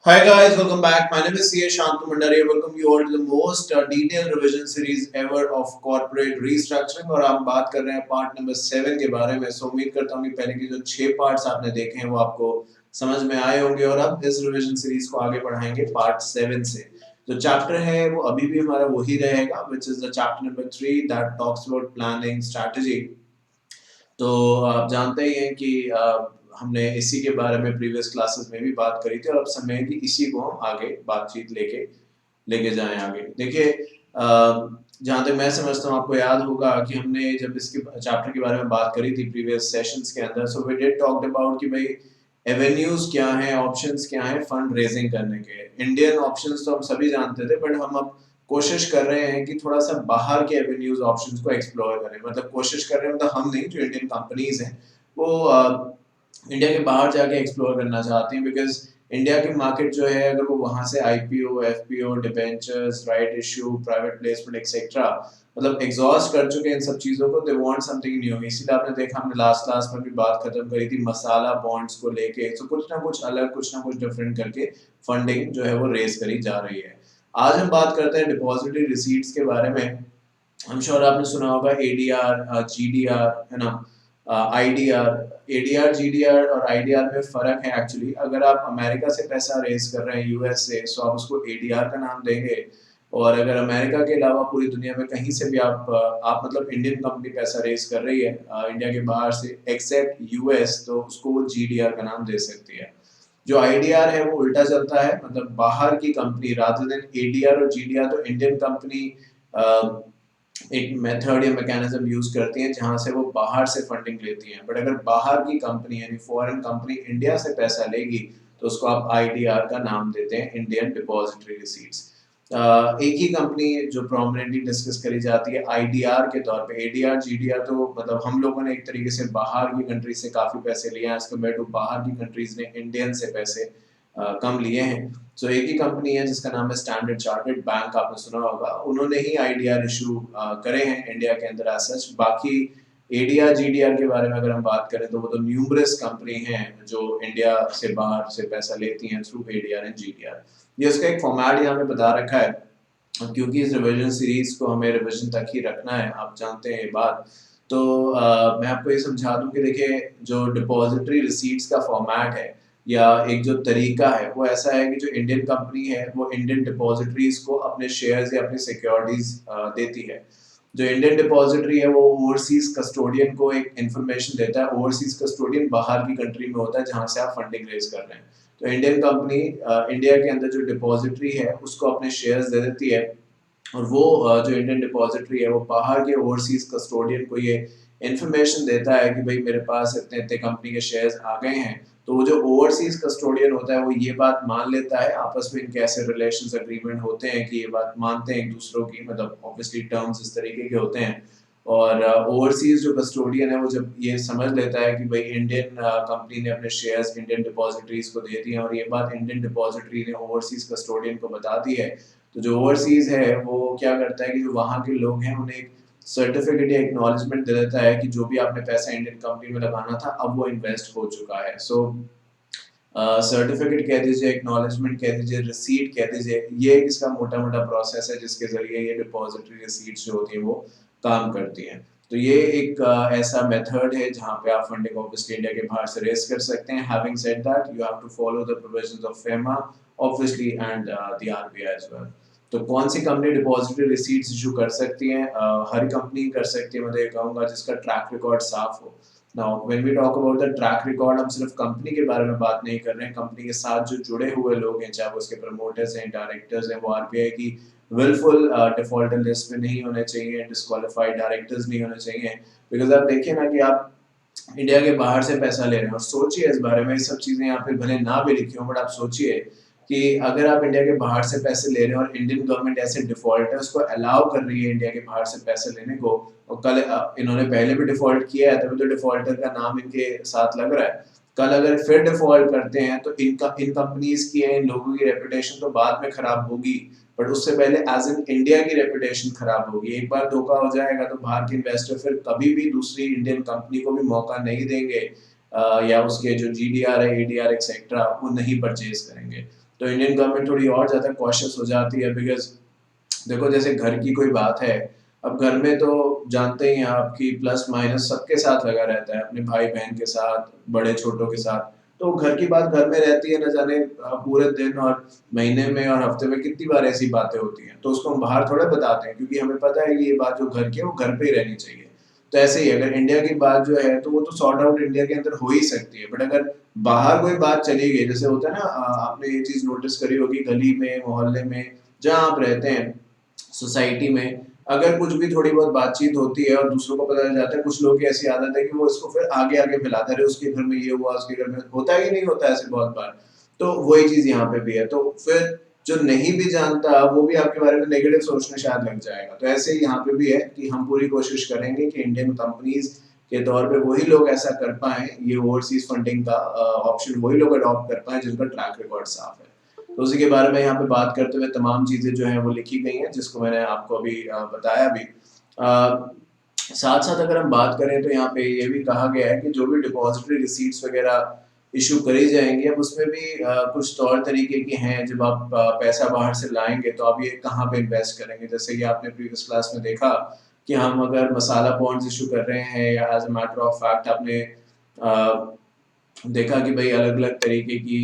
Hi guys, welcome back. My name is CA Shantu Mandari. I welcome you all to the most detailed revision series ever of corporate restructuring और हम बात कर रहे हैं part number 7 के बारे में। सो उम्मीद करता हूँ कि पहले के जो 6 पार्ट्स आपने देखे हैं वो आपको समझ में आए होंगे और अब इस रिविजन सीरीज को आगे बढ़ाएंगे पार्ट 7 से। जो चैप्टर है वो अभी भी हमारा वही रहेगा, which is the chapter number 3 that talks about planning strategy। तो आप जानते ही हैं कि हमने इसी के बारे में प्रीवियस क्लासेस में भी बात करी थी और अब समय है कि इसी को हम आगे बातचीत लेके लेके जाएं आगे। देखिए जहाँ तक मैं समझता हूँ आपको याद होगा कि हमने जब इसके चैप्टर के बारे में बात करी थी प्रीवियस सेशंस के अंदर, so we did talked about कि भाई एवेन्यूज क्या हैं, ऑप्शंस क्या हैं फंड रेजिंग करने के। इंडियन ऑप्शंस तो हम सभी जानते थे, बट हम अब कोशिश कर रहे हैं कि थोड़ा सा बाहर के एवेन्यूज ऑप्शंस को एक्सप्लोर करें। मतलब कोशिश कर रहे हैं, मतलब हम नहीं, जो इंडियन कंपनीज हैं वो इंडिया के बाहर जाके एक्सप्लोर करना चाहती हैं, बिकॉज इंडिया की मार्केट जो है अगर वो वहां से IPO, FPO, debentures, right issue, private placement etcetera मतलब एग्जॉस्ट कर चुके हैं इन सब चीजों को, दे वांट समथिंग न्यू। इसीलिए आपने देखा हमने लास्ट क्लास में भी बात खत्म करी थी मसाला बॉन्ड्स को लेके। तो कुछ ना कुछ अलग, कुछ ना कुछ डिफरेंट करके फंडिंग जो है वो रेस करी जा रही है। आज हम बात करते हैं डिपॉजिटरी रिसीट्स के बारे में। आई एम श्योर आपने सुना होगा एडीआर, जीडीआर, है ना, आईडीआर। एडीआर, जीडीआर और आईडीआर में फर्क है एक्चुअली। अगर आप अमेरिका से पैसा रेज कर रहे हैं यूएस से, सो आप उसको एडीआर का नाम देंगे। और अगर अमेरिका के अलावा पूरी दुनिया में कहीं से भी आप मतलब इंडियन कंपनी पैसा रेज कर रही है इंडिया के बाहर से एक्सेप्ट यूएस, तो उसको जीडीआर का नाम दे सकती है। जो आईडीआर है वो उल्टा चलता है, मतलब बाहर की कंपनी रादर देन एडीआर और जीडीआर, तो इंडियन कंपनी एक मेथड या मैकेनिज्म यूज करती हैं जहां से वो बाहर से फंडिंग लेती हैं। बट अगर बाहर की कंपनी यानी फॉरेन कंपनी इंडिया से पैसा लेगी तो उसको आप आईडीआर का नाम देते हैं, इंडियन डिपॉजिटरी रिसीट्स। एक ही कंपनी जो प्रोमिनेंटली डिस्कस करी जाती है आईडीआर के तौर पे। एडीआर, जीडीआर तो मतलब हम लोगों ने एक तरीके से बाहर की कंट्री से काफी पैसे लिए हैं एज कम्पेयर टू बाहर की कंट्रीज ने इंडियन से पैसे कम लिए हैं। सो एक ही कंपनी है जिसका नाम है स्टैंडर्ड चार्टर्ड बैंक, आपने सुना होगा। उन्होंने ही आईडीआर इशू करे हैं इंडिया के अंदर एज सच। बाकी एडीआर, जीडीआर के बारे में अगर हम बात करें तो वो तो न्यूमरस कंपनी हैं जो इंडिया से बाहर से पैसा लेती हैं थ्रू एडीआर एंड जीडीआर। ये उसका एक फॉर्मेट यहाँ पे बता रखा है क्योंकि इस रिवीजन सीरीज को हमें रिवीजन तक ही रखना है, आप जानते हैं ये बात। तो मैं आपको ये समझा दूं कि देखिए जो डिपॉजिटरी रिसीट्स का फॉर्मेट है या एक जो तरीका है वो ऐसा है कि जो इंडियन कंपनी है वो इंडियन डिपॉजिटरीज को अपने शेयर्स या अपनी सिक्योरिटीज देती है। जो इंडियन डिपॉजिटरी है वो ओवरसीज कस्टोडियन को एक इंफॉर्मेशन देता है। ओवरसीज कस्टोडियन बाहर की कंट्री में होता है जहां से आप फंडिंग रेज कर रहे हैं। तो इंडियन कंपनी इंडिया के अंदर जो डिपॉजिटरी है उसको अपने शेयर्स दे देती है और वो जो इंडियन डिपॉजिटरी है वो बाहर के ओवरसीज कस्टोडियन को ये इन्फॉर्मेशन देता है कि भाई मेरे पास इतने इतने कंपनी के शेयर्स आ गए हैं। तो वो जो ओवरसीज कस्टोडियन होता है वो ये बात मान लेता है, आपस में इनके ऐसे रिलेशंस एग्रीमेंट होते हैं कि ये बात मानते हैं एक दूसरों की, मतलब ऑब्वियसली टर्म्स इस तरीके के होते हैं। और ओवरसीज जो कस्टोडियन है वो जब ये समझ लेता है कि भाई इंडियन कंपनी ने अपने शेयर्स इंडियन डिपॉजिटरीज को दे दिए और ये बात इंडियन डिपॉजिटरी ने ओवरसीज कस्टोडियन को बता दी है, तो जो ओवरसीज है वो क्या करता है कि जो वहाँ के लोग हैं उन्हें एक सर्टिफिकेट या एक्नॉलेजमेंट दे देता है कि जो भी आपने पैसा इंडियन कंपनी में लगाना था अब वो इन्वेस्ट हो चुका है। सो सर्टिफिकेट कह दीजिए, एक्नॉलेजमेंट कह दीजिए, रिसीट कह दीजिए, ये इसका मोटा मोटा प्रोसेस है जिसके जरिए ये डिपॉजिटरी रिसीट्स जो होती है वो काम करती हैं। तो ये एक ऐसा मेथड है जहाँ पे आप फंडिंग ऑब्वियसली इंडिया के बाहर से रेस कर सकते हैं। Having said that you have to follow the provisions of FEMA obviously and the RBI as well. तो कौन सी कंपनी डिपॉजिटरी रिसीट्स इशू कर सकती है? हर कंपनी कर सकती है, मैं तो ये कहूँगा जिसका ट्रैक रिकॉर्ड साफ हो। Now when we talk about the track record, हम सिर्फ कंपनी के बारे में बात नहीं कर रहे हैं, कंपनी के साथ जो जुड़े हुए लोग हैं, चाहे वो उसके प्रमोटर्स हैं, डायरेक्टर्स हैं, वो आरबीआई की विलफुल डिफॉल्टर लिस्ट में नहीं होने चाहिए, डिस्क्वालिफाइड डायरेक्टर्स नहीं होने चाहिए। बिकॉज आप देखिए ना कि आप इंडिया के बाहर से पैसा ले रहे हैं और सोचिए इस बारे में, ये सब चीजें यहाँ पे भले ना भी लिखी हो, बट आप सोचिए कि अगर आप इंडिया के बाहर से पैसे ले रहे हैं और इंडियन गवर्नमेंट ऐसे डिफॉल्टर्स को अलाउ कर रही है इंडिया के बाहर से पैसे लेने को, और कल इन्होंने पहले भी डिफॉल्ट किया है तभी तो डिफॉल्टर का नाम इनके साथ लग रहा है। कल अगर फिर डिफॉल्ट करते हैं तो इन कंपनीज की, इन लोगों की रेपुटेशन तो बाद में खराब होगी, बट उससे पहले एज इन इंडिया की रेपुटेशन खराब होगी। एक बार धोखा हो जाएगा तो बाहर के इन्वेस्टर फिर कभी भी दूसरी इंडियन कंपनी को भी मौका नहीं देंगे या उसके जो जीडीआर है, एडीआर एक्सेट्रा, वो नहीं परचेज करेंगे। तो इंडियन गवर्नमेंट थोड़ी और ज़्यादा कॉशियस हो जाती है, बिकॉज देखो जैसे घर की कोई बात है, अब घर में तो जानते ही हैं आपकी प्लस माइनस सबके साथ लगा रहता है, अपने भाई बहन के साथ, बड़े छोटों के साथ। तो घर की बात घर में रहती है, न जाने पूरे दिन और महीने में और हफ्ते में कितनी बार ऐसी बातें होती हैं, तो उसको हम बाहर थोड़ा बताते हैं, क्योंकि हमें पता है कि ये बात जो घर की है वो घर पे ही रहनी चाहिए। तो ऐसे ही अगर इंडिया की बात जो है तो वो तो सॉर्ट आउट इंडिया के अंदर हो ही सकती है, बट अगर बाहर कोई बात चली गई, जैसे होता है ना, आपने ये चीज नोटिस करी होगी, गली में, मोहल्ले में, जहाँ आप रहते हैं, सोसाइटी में, अगर कुछ भी थोड़ी बहुत बातचीत होती है और दूसरों को पता चल जाता है, कुछ लोगों की ऐसी आदत है कि वो इसको फिर आगे आगे फैलाते रहे, उसके घर में ये हुआ, उसके घर में होता है कि नहीं होता है ऐसे बहुत बार। तो वही चीज यहाँ पे भी है, तो फिर जो नहीं भी जानता वो भी आपके बारे में नेगेटिव सोचने शायद लग जाएगा। तो ऐसे ही यहाँ पे भी है कि हम पूरी कोशिश करेंगे कि इंडियन कंपनीज के तौर पे वही लोग ऐसा कर पाए, ये ओवरसीज फंडिंग का ऑप्शन वही लोग अडॉप्ट कर पाए जिनका ट्रैक रिकॉर्ड साफ है। तो उसी के बारे में यहाँ पे बात करते हुए तमाम चीज़ें जो हैं वो लिखी गई हैं, जिसको मैंने आपको अभी बताया भी। साथ साथ अगर हम बात करें तो यहाँ पे ये भी कहा गया है कि जो भी डिपॉजिटरी रिसीट्स वगैरह इशू करी जाएंगी, अब उसमें भी कुछ तौर तरीके की हैं। जब आप पैसा बाहर से लाएंगे तो आप ये कहाँ पे इन्वेस्ट करेंगे, जैसे कि आपने प्रीवियस क्लास में देखा कि हम अगर मसाला बॉन्ड्स इशू कर रहे हैं, या as a matter of fact आपने देखा कि भाई अलग अलग तरीके की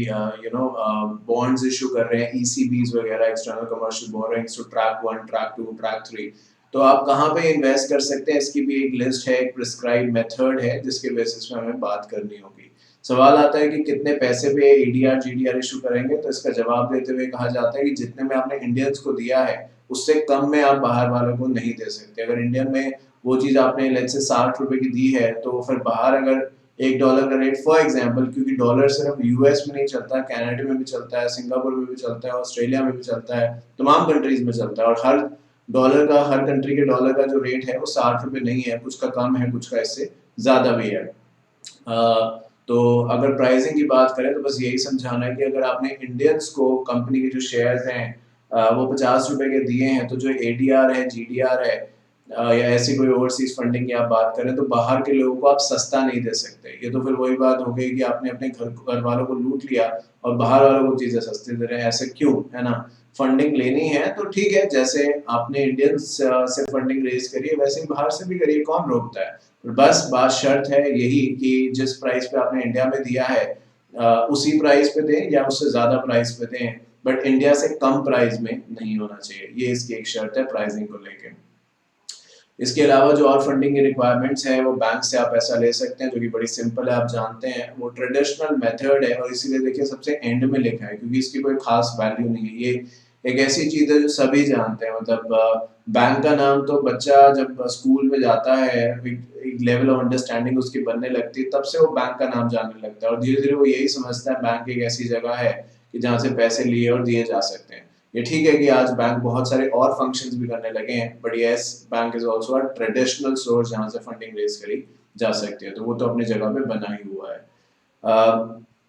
बॉन्ड्स इशू कर रहे हैं, ईसीबीज वगैरह, एक्सटर्नल कमर्शियल बोरोइंग्स, तो ट्रैक 1, ट्रैक 2, ट्रैक 3, तो आप कहाँ पे इन्वेस्ट कर सकते हैं, इसकी भी एक लिस्ट है, एक प्रिस्क्राइब मेथड है, जिसके बेसिस पे हमें बात करनी होगी। सवाल आता है कि कितने पैसे पे एडीआर जीडीआर इशू करेंगे, तो इसका जवाब देते हुए कहा जाता है कि जितने में आपने इंडियंस को दिया है उससे कम में आप बाहर वालों को नहीं दे सकते। अगर इंडियन में वो चीज आपने लेट्स से 60 रुपए की दी है, तो फिर बाहर अगर $1 का रेट फॉर एग्जांपल, क्योंकि डॉलर सिर्फ यूएस में नहीं चलता, कनाडा में भी चलता है, सिंगापुर में भी चलता है, ऑस्ट्रेलिया में भी चलता है, तमाम कंट्रीज में चलता है, और हर डॉलर का, हर कंट्री के डॉलर का जो रेट है वो 60 रुपए नहीं है, कुछ का कम है, कुछ का इससे ज्यादा भी है। तो अगर प्राइसिंग की बात करें तो बस यही समझाना है कि अगर आपने इंडियंस को कंपनी के जो शेयर्स हैं वो 50 रुपए के दिए हैं, तो जो एडीआर है, जीडीआर है, या ऐसी कोई ओवरसीज फंडिंग की आप बात करें, तो बाहर के लोगों को आप सस्ता नहीं दे सकते। ये तो फिर वही बात हो गई कि आपने अपने घर वालों को लूट लिया और बाहर वालों को चीजें सस्ती दे रहे हैं, ऐसे क्यों, है ना। फंडिंग लेनी है तो ठीक है, जैसे आपने इंडियंस से फंडिंग रेज करी है वैसे ही बाहर से भी करिए, कौन रोकता है। बस बात शर्त है यही कि जिस प्राइस पे आपने इंडिया में दिया है उसी प्राइस पे दें या उससे ज्यादा प्राइस पे दें, बट इंडिया से कम प्राइस में नहीं होना चाहिए, ये इसकी एक शर्त है प्राइसिंग को लेकर। इसके अलावा जो और फंडिंग की रिक्वायरमेंट्स है, वो बैंक से आप पैसा ले सकते हैं, जो कि बड़ी सिंपल है, आप जानते हैं, वो ट्रेडिशनल मेथड है, और इसीलिए देखिए सबसे एंड में लिखा है, क्योंकि इसकी कोई खास वैल्यू नहीं है। ये एक ऐसी चीज है जो सभी जानते हैं, मतलब बैंक का नाम तो बच्चा जब स्कूल में जाता है, एक लेवल ऑफ अंडरस्टैंडिंग उसकी बनने लगती है, तब से वो बैंक का नाम जानने लगता है, और धीरे धीरे वो यही समझता है बैंक एक ऐसी जगह है कि जहाँ से पैसे लिए और दिए जा सकते हैं। ये ठीक है कि आज बैंक बहुत सारे और फंक्शंस भी करने लगे हैं, but yes, bank is also a traditional source जहां से फंडिंग रेज करी जा सकती है, तो वो तो अपनी जगह पे बना ही हुआ है।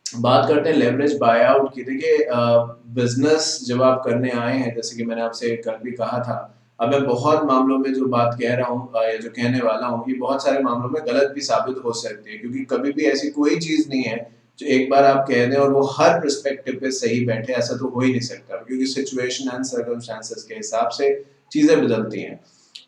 बात करते हैं लेवरेज बाय आउट की। देखिए बिजनेस जब आप करने आए हैं, जैसे कि मैंने आपसे कल भी कहा था, अब मैं बहुत मामलों में जो बात कह रहा हूँ या जो कहने वाला हूँ, ये बहुत सारे मामलों में गलत भी साबित हो सकती है, क्योंकि कभी भी ऐसी कोई चीज नहीं है जो एक बार आप कह दें और वो हर पर्सपेक्टिव पे सही बैठे, ऐसा तो हो ही नहीं सकता, क्योंकि सिचुएशन एंड सर्कमस्टेंसेस के हिसाब से चीजें बदलती हैं।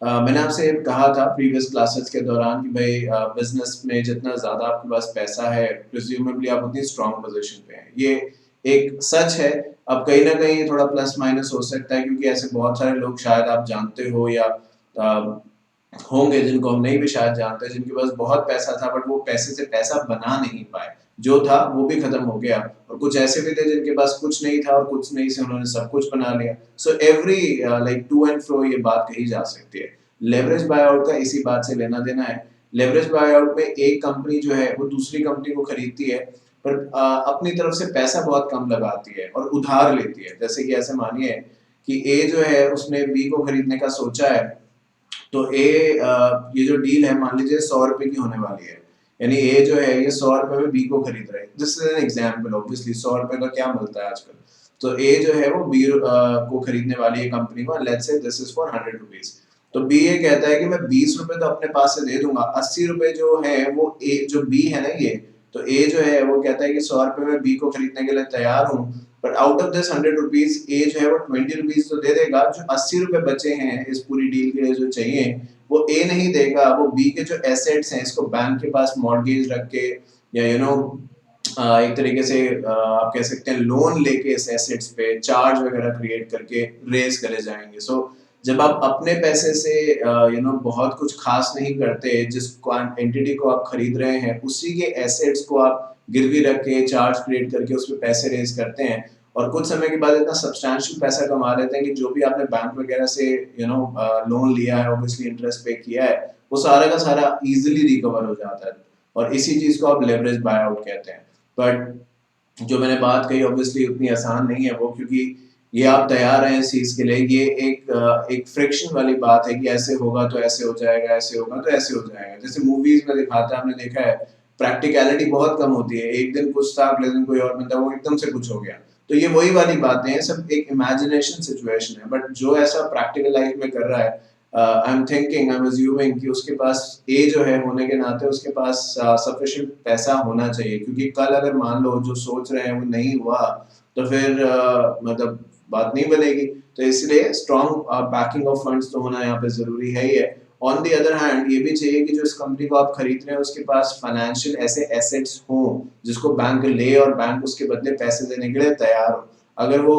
मैंने आपसे कहा था प्रीवियस क्लासेस के दौरान कि भाई बिजनेस में जितना ज्यादा आपके पास पैसा है, प्रिज्यूमेबली आप उतनी स्ट्रॉन्ग पोजीशन पे हैं, ये एक सच है। अब कहीं ना कहीं थोड़ा प्लस माइनस हो सकता है, क्योंकि ऐसे बहुत सारे लोग शायद आप जानते हो या होंगे जिनको हम नहीं भी शायद जानते, जिनके पास बहुत पैसा था, बट वो पैसे से पैसा बना नहीं पाए, जो था वो भी खत्म हो गया, और कुछ ऐसे भी थे जिनके पास कुछ नहीं था और कुछ नहीं से उन्होंने सब कुछ बना लिया। So every like to and fro ये बात कही जा सकती है। लेवरेज बाय आउट का इसी बात से लेना देना है। लेवरेज बाय आउट में एक कंपनी जो है वो दूसरी कंपनी को खरीदती है, पर अपनी तरफ से पैसा बहुत कम लगाती है और उधार लेती है। जैसे कि ऐसे मानिए कि ए जो है उसने बी को खरीदने का सोचा है, तो ये जो डील है मान लीजिए 100 रुपए की होने वाली है, यानी ए जो है ये 100 रुपए में बी को खरीद रहे हैं। This is an example, obviously 100 रुपए का क्या मिलता है आजकल, तो ए जो है वो बी को खरीदने वाली है कंपनी को, let's say this is for 100 rupees. तो बी ये कहता है कि मैं 20 रुपए तो अपने पास से दे दूंगा, 80 रुपए जो है वो ए जो बी है ना ये, तो ए जो है वो कहता है कि 100 रुपए में बी को खरीदने के लिए तैयार हूँ, but out of this 100 rupees ए जो है वो 20 रुपीज तो दे देगा, जो 80 रुपए बचे हैं इस पूरी डील के लिए जो चाहिए वो ए नहीं देगा, वो बी के जो एसेट्स हैं इसको बैंक के पास मॉर्गेज रख के या एक तरीके से आप कह सकते हैं लोन लेके इस एसेट्स पे चार्ज वगैरह क्रिएट करके रेज करे जाएंगे। सो जब आप अपने पैसे से बहुत कुछ खास नहीं करते, जिस एंटिटी को आप खरीद रहे हैं उसी के एसेट्स को आप गिरवी रख के चार्ज क्रिएट करके उस पर पैसे रेज करते हैं और कुछ समय के बाद इतना सब्सटैंशियल पैसा कमा लेते हैं कि जो भी आपने बैंक वगैरह से लोन लिया है, ऑब्वियसली इंटरेस्ट पे किया है, वो सारा का सारा इजीली रिकवर हो जाता है और इसी चीज को आप लेवरेज बाय आउट कहते हैं। बट जो मैंने बात कही ऑब्वियसली उतनी आसान नहीं है वो, क्योंकि ये आप तैयार हैं इस चीज के लिए, ये एक फ्रिक्शन वाली बात है कि ऐसे होगा तो ऐसे हो जाएगा, ऐसे होगा तो ऐसे हो जाएगा। जैसे मूवीज में दिखाता है, आपने देखा है प्रैक्टिकलिटी बहुत कम होती है, एक दिन कुछ था अगले दिन कोई और बनता है, वो एकदम से कुछ हो गया। तो ये वही वाली बातें हैं, सब एक इमेजिनेशन सिचुएशन है। बट जो ऐसा प्रैक्टिकल लाइफ में कर रहा है, I am thinking, I am assuming कि उसके पास ए जो है होने के नाते उसके पास सफिशिएंट पैसा होना चाहिए, क्योंकि कल अगर मान लो जो सोच रहे हैं वो नहीं हुआ तो फिर मतलब बात नहीं बनेगी। तो इसलिए स्ट्रॉन्ग बैकिंग ऑफ फंड्स तो होना यहाँ पे जरूरी है ही है। ऑन दी अदर हैंड ये भी चाहिए कि जो इस कंपनी को आप खरीद रहे हैं उसके पास फाइनेंशियल ऐसे एसेट्स हों जिसको बैंक ले और बैंक उसके बदले पैसे देने के लिए तैयार हो। अगर वो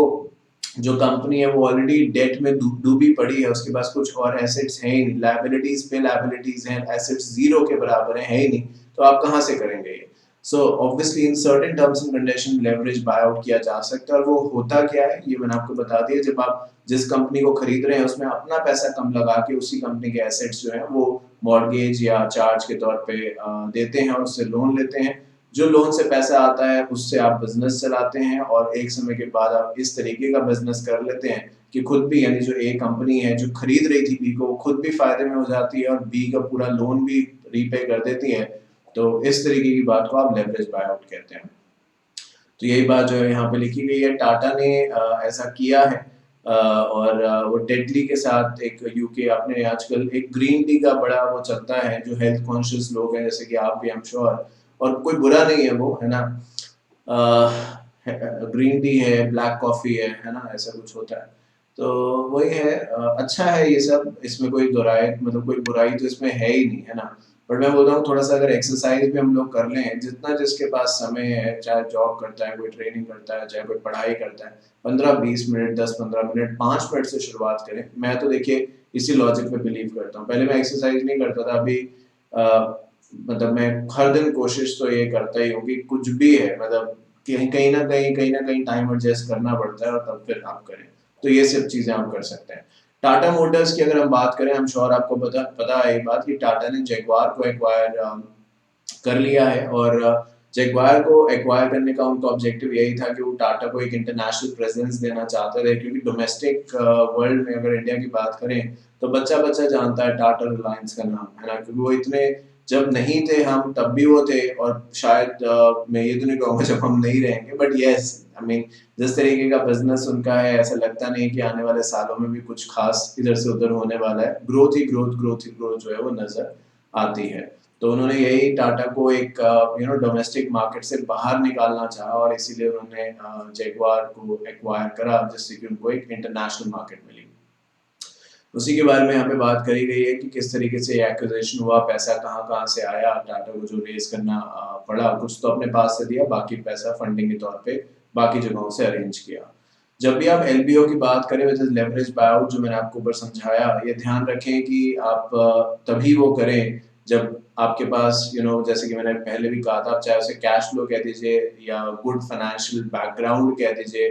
जो कंपनी है वो ऑलरेडी डेट में डूबी पड़ी है, उसके पास कुछ और एसेट्स है ही नहीं, लायबिलिटीज पे लायबिलिटीज हैं, एसेट्स जीरो के बराबर है ही नहीं, तो आप कहाँ से करेंगे ये। So obviously in certain terms and condition leverage bye out किया जा सकता है। और वो होता क्या है ये मैंने आपको बता दिया, जब आप जिस कंपनी को खरीद रहे हैं उसमें अपना पैसा कम लगा के उसी कंपनी के एसेट्स जो है वो मॉर्गेज या चार्ज के तौर पे देते हैं और उससे लोन लेते हैं। जो लोन से पैसा आता है उससे आप बिजनेस चलाते हैं और एक समय के बाद आप इस तरीके का बिजनेस कर लेते हैं कि खुद भी, यानी जो ए कंपनी है जो खरीद रही थी बी को, वो खुद भी फायदे में हो जाती है और बी का पूरा लोन भी रीपे कर देती है। तो इस तरीके की बात को आप लेवरेज बाय आउट कहते हैं। तो यही बात जो है यहाँ पे लिखी गई है, टाटा ने ऐसा किया है और वो टेटली के साथ एक यूके, आपने आजकल एक ग्रीन टी का बड़ा वो चलता है, जो हेल्थ कॉन्शियस लोग हैं जैसे कि आप भी, आई एम श्योर, और कोई बुरा नहीं है वो, है ना, ग्रीन टी है, ब्लैक कॉफी है ना, ऐसा कुछ होता है। तो वही है, अच्छा है ये सब, इसमें कोई दोराय मतलब कोई बुराई तो इसमें है ही नहीं, है ना। बट मैं बोल रहा हूँ थोड़ा सा अगर एक्सरसाइज भी हम लोग कर लें, जितना जिसके पास समय है, चाहे जॉब करता है, कोई ट्रेनिंग करता है, चाहे कोई पढ़ाई करता है, 15-20 मिनट, 10-15 मिनट, 5 मिनट से शुरुआत करें। मैं तो देखिए इसी लॉजिक पे बिलीव करता हूँ, पहले मैं एक्सरसाइज नहीं करता था, अभी मतलब मैं हर दिन कोशिश तो ये करता ही हूँ कि कुछ भी है, मतलब कहीं ना कहीं टाइम एडजस्ट करना पड़ता है और तब फिर आप करें। तो ये सब चीजें आप कर सकते हैं। टाटा मोटर्स की अगर हम बात करें, आई एम श्योर आपको पता है ये बात कि टाटा ने जगुआर को एक्वायर कर लिया है और जगुआर को एक्वायर करने का उनका ऑब्जेक्टिव यही था कि वो टाटा को एक इंटरनेशनल प्रेजेंस देना चाहते थे, क्योंकि डोमेस्टिक वर्ल्ड में अगर इंडिया की बात करें तो बच्चा बच्चा जानता है टाटा रिलायंस का नाम, है ना, क्योंकि वो इतने, जब नहीं थे हम तब भी वो थे, और शायद मैं ये तो नहीं कहूँगा जब हम नहीं रहेंगे, बट यस, आई मीन जिस तरीके का बिजनेस उनका है, ऐसा लगता नहीं कि आने वाले सालों में भी कुछ खास इधर से उधर होने वाला है। ग्रोथ ही ग्रोथ, ग्रोथ ही ग्रोथ जो है वो नजर आती है। तो उन्होंने यही टाटा को एक डोमेस्टिक मार्केट से बाहर निकालना चाहा और इसीलिए उन्होंने जगुआर को एक्वायर करा, जिससे कि उनको एक इंटरनेशनल मार्केट मिली। उसी के बारे में यहाँ पे बात करी गई है कि किस तरीके से एक्विजिशन हुआ, पैसा कहाँ कहाँ से आया, टाटा को जो रेज करना पड़ा, कुछ तो अपने पास से दिया, बाकी पैसा फंडिंग के तौर पे बाकी जगहों से अरेंज किया। जब भी आप एलबीओ की बात करें, विच इज लेवरेज बायआउट, जो मैंने आपको ऊपर समझाया, ये ध्यान रखें कि आप तभी वो करें जब आपके पास जैसे कि मैंने पहले भी कहा था, आप चाहे उसे कैश फ्लो कह दीजिए या गुड फाइनेंशियल बैकग्राउंड कह दीजिए,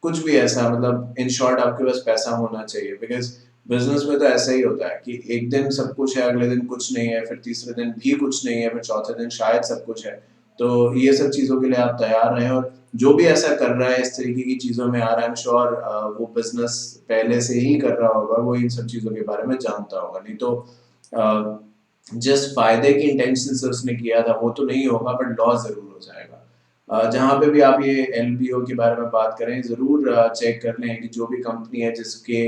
कुछ भी ऐसा, मतलब इन शॉर्ट आपके पास पैसा होना चाहिए। बिकॉज बिजनेस में तो ऐसा ही होता है कि एक दिन सब कुछ है, अगले दिन कुछ नहीं है, फिर तीसरे दिन भी कुछ नहीं है, फिर चौथे दिन शायद सब कुछ है। तो ये सब चीज़ों के लिए आप तैयार रहें, और जो भी ऐसा कर रहा है, इस तरीके की चीज़ों में आ रहा है, आई एम श्योर वो बिजनेस पहले से ही कर रहा होगा, वो इन सब चीज़ों के बारे में जानता होगा। नहीं तो जिस फायदे की इंटेंशन से उसने किया था वो तो नहीं होगा, बट लॉस जरूर हो जाएगा। जहाँ पे भी आप ये एलबीओ के बारे में बात करें, जरूर चेक कर लें कि जो भी कंपनी है जिसके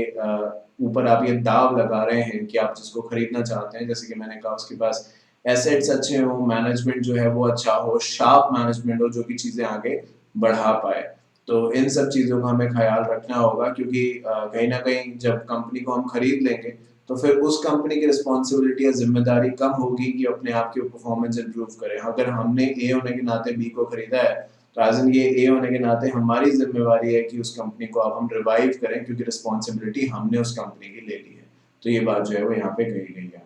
ऊपर आप ये दाव लगा रहे हैं कि आप जिसको खरीदना चाहते हैं, जैसे कि मैंने कहा उसके पास एसेट्स अच्छे हो, मैनेजमेंट जो है वो अच्छा हो, शार्प मैनेजमेंट हो जो कि चीजें आगे बढ़ा पाए। तो इन सब चीज़ों का हमें ख्याल रखना होगा, क्योंकि कहीं ना कहीं जब कंपनी को हम खरीद लेंगे तो फिर उस कंपनी की रिस्पॉन्सिबिलिटी या जिम्मेदारी कम होगी कि अपने आप की परफॉर्मेंस इंप्रूव करें। अगर हमने ए होने के नाते बी को खरीदा है तो एज इन ये ए होने के नाते हमारी जिम्मेवारी है कि उस कंपनी को अब हम रिवाइव करें, क्योंकि रिस्पॉन्सिबिलिटी हमने उस कंपनी की ले ली है। तो ये बात जो है वो यहाँ पे कही गई है।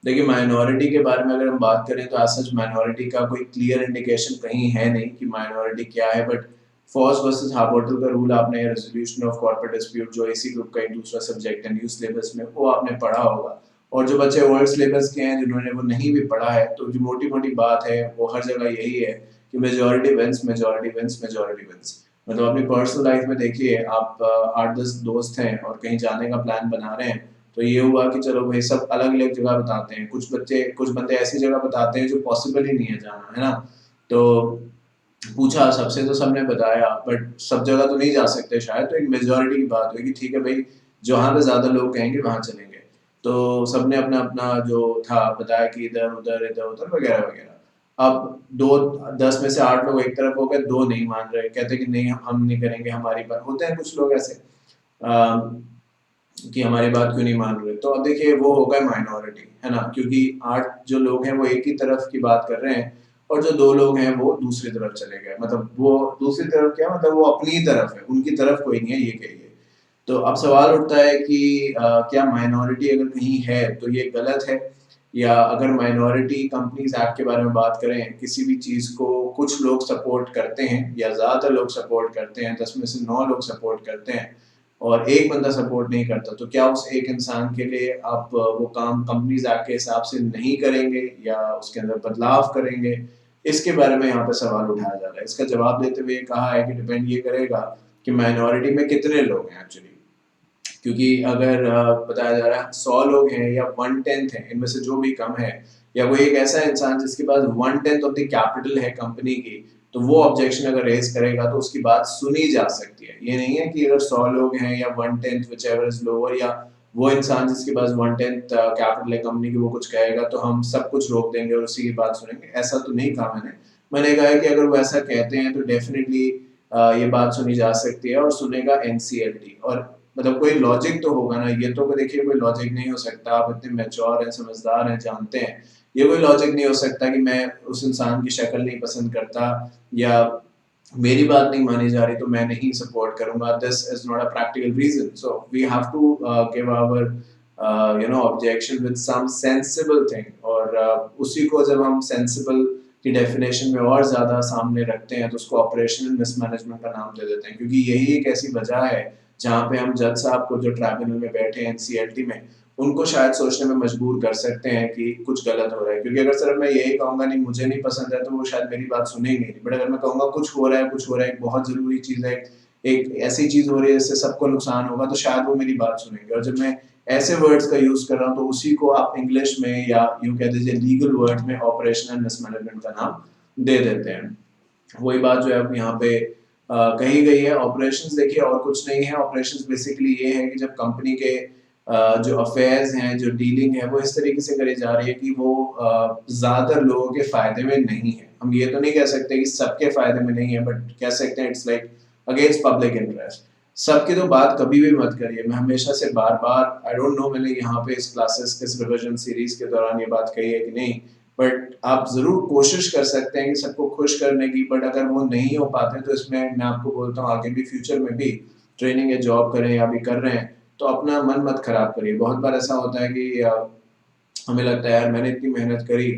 देखिए, माइनॉरिटी के बारे में अगर हम बात करें तो आज सच माइनॉरिटी का कोई क्लियर इंडिकेशन कहीं है नहीं कि माइनॉरिटी क्या है, बट फॉस वर्सेस हार्बोटल का रूल आपने रेजोल्यूशन ऑफ कॉर्पोरेट डिस्प्यूट जो इसी ग्रुप का एक दूसरा सब्जेक्ट है न्यू सिलेबस में, वो आपने पढ़ा होगा। और जो बच्चे ओल्ड सिलेबस के हैं जिन्होंने वो नहीं भी पढ़ा है, तो जो मोटी मोटी बात है वो हर जगह यही है कि majority wins, majority wins, majority wins. मतलब अपनी पर्सनल लाइफ में देखिए, आप 8-10 दोस्त हैं और कहीं जाने का प्लान बना रहे हैं, तो ये हुआ कि चलो भाई सब अलग अलग जगह बताते हैं, कुछ बंदे ऐसी जगह बताते हैं जो पॉसिबल ही नहीं है जाना, है ना। तो पूछा सबसे तो सबने बताया, बट सब जगह तो नहीं जा सकते शायद, तो एक मेजोरिटी की बात हुई कि ठीक है भाई, जहाँ पे ज्यादा लोग कहेंगे वहां चलेंगे। तो सबने अपना अपना जो था बताया कि इधर उधर इधर उधर वगैरह वगैरह। अब दो 10 में से 8 लोग एक तरफ हो गए, 2 नहीं मान रहे, कहते कि नहीं हम नहीं करेंगे, हमारी बात। होते हैं कुछ लोग ऐसे कि हमारी बात क्यों नहीं मान रहे। तो अब देखिए वो हो गए माइनॉरिटी, है ना, क्योंकि 8 जो लोग हैं वो एक ही तरफ की बात कर रहे हैं और जो 2 लोग हैं वो दूसरी तरफ चले गए। मतलब वो दूसरी तरफ क्या, मतलब वो अपनी ही तरफ है, उनकी तरफ कोई नहीं है, ये कहिए। तो अब सवाल उठता है कि क्या माइनॉरिटी अगर कहीं है तो ये गलत है, या अगर माइनॉरिटी कंपनीज एक्ट के बारे में बात करें, किसी भी चीज को कुछ लोग सपोर्ट करते हैं या ज्यादातर लोग सपोर्ट करते हैं, 10 में से 9 लोग सपोर्ट करते हैं और एक बंदा सपोर्ट नहीं करता, तो क्या उस एक इंसान के लिए आप वो काम कंपनीज एक्ट के हिसाब से नहीं करेंगे या उसके अंदर बदलाव करेंगे? इसके बारे में यहाँ पे सवाल उठाया जा रहा है। इसका जवाब देते हुए कहा है कि डिपेंड ये करेगा कि माइनॉरिटी में कितने लोग हैं एक्चुअली। क्योंकि अगर बताया जा रहा है 100 लोग हैं या 1/10 है, इनमें से जो भी कम है, या कोई एक ऐसा इंसान जिसके पास 1/10 ऑफ द कैपिटल है कंपनी की, तो वो ऑब्जेक्शन अगर रेज करेगा तो उसकी बात सुनी जा सकती है। ये नहीं है कि अगर 100 लोग हैं या 1/10 व्हिचएवर इज लोअर, या वो इंसान जिसके पास 1/10 कैपिटल है कंपनी की वो कुछ कहेगा तो हम सब कुछ रोक देंगे और उसी की बात सुनेंगे। ऐसा तो नहीं कहा मैंने कहा है कि अगर वो ऐसा कहते हैं तो डेफिनेटली ये बात सुनी जा सकती है और सुनेगा एनसीएलटी। और मतलब कोई लॉजिक तो होगा ना, ये तो देखिए कोई लॉजिक नहीं हो सकता। आप इतने मैच्योर हैं, समझदार हैं, जानते हैं, ये कोई लॉजिक नहीं हो सकता कि मैं उस इंसान की शक्ल नहीं पसंद करता या मेरी बात नहीं मानी जा रही तो मैं नहीं सपोर्ट करूंगा। This is not a practical reason, so we have to give our objection with some sensible thing. और उसी को जब हम सेंसिबल की डेफिनेशन में और ज्यादा सामने रखते हैं तो उसको ऑपरेशनल मिसमैनेजमेंट का नाम दे देते हैं, क्योंकि यही एक ऐसी वजह है जहाँ पे हम जज साहब को जो ट्राइब्यूनल में बैठे हैं एनसीएलटी में, उनको शायद सोचने में मजबूर कर सकते हैं कि कुछ गलत हो रहा है। क्योंकि अगर सिर्फ मैं यही कहूंगा नहीं मुझे नहीं पसंद है तो वो शायद मेरी बात सुनेंगे नहीं, बट अगर मैं कहूंगा कुछ हो रहा है, कुछ हो रहा है, एक बहुत जरूरी चीज है, एक ऐसी चीज हो रही है जिससे सबको नुकसान होगा, तो शायद वो मेरी बात सुनेंगे। और जब मैं ऐसे वर्ड्स का यूज कर रहा हूँ तो उसी को आप इंग्लिश में या यूं कह दीजिए लीगल वर्ड्स में ऑपरेशनल मिसमैनेजमेंट का नाम दे देते हैं। वही बात जो है यहाँ पे कही गई है। ऑपरेशंस देखिए और कुछ नहीं है, ऑपरेशंस बेसिकली ये है कि जब कंपनी के जो अफेयर्स हैं, जो डीलिंग है, वो इस तरीके से करी जा रही है कि वो ज्यादातर लोगों के फायदे में नहीं है। हम ये तो नहीं कह सकते कि सबके फायदे में नहीं है, बट कह सकते हैं it's like against public interest. सबकी तो बात कभी भी मत करिए, मैं हमेशा से बार बार, आई डोंट नो मैंने यहाँ पे इस क्लासेस इस रिविजन सीरीज के दौरान ये बात कही है कि नहीं, बट आप जरूर कोशिश कर सकते हैं कि सबको खुश करने की। बट अगर वो नहीं हो पाते तो इसमें मैं आपको बोलता हूँ आगे भी फ्यूचर में भी ट्रेनिंग या जॉब करें या भी कर रहे हैं तो अपना मन मत खराब करिए। बहुत बार ऐसा होता है कि हमें लगता है यार मैंने इतनी मेहनत करी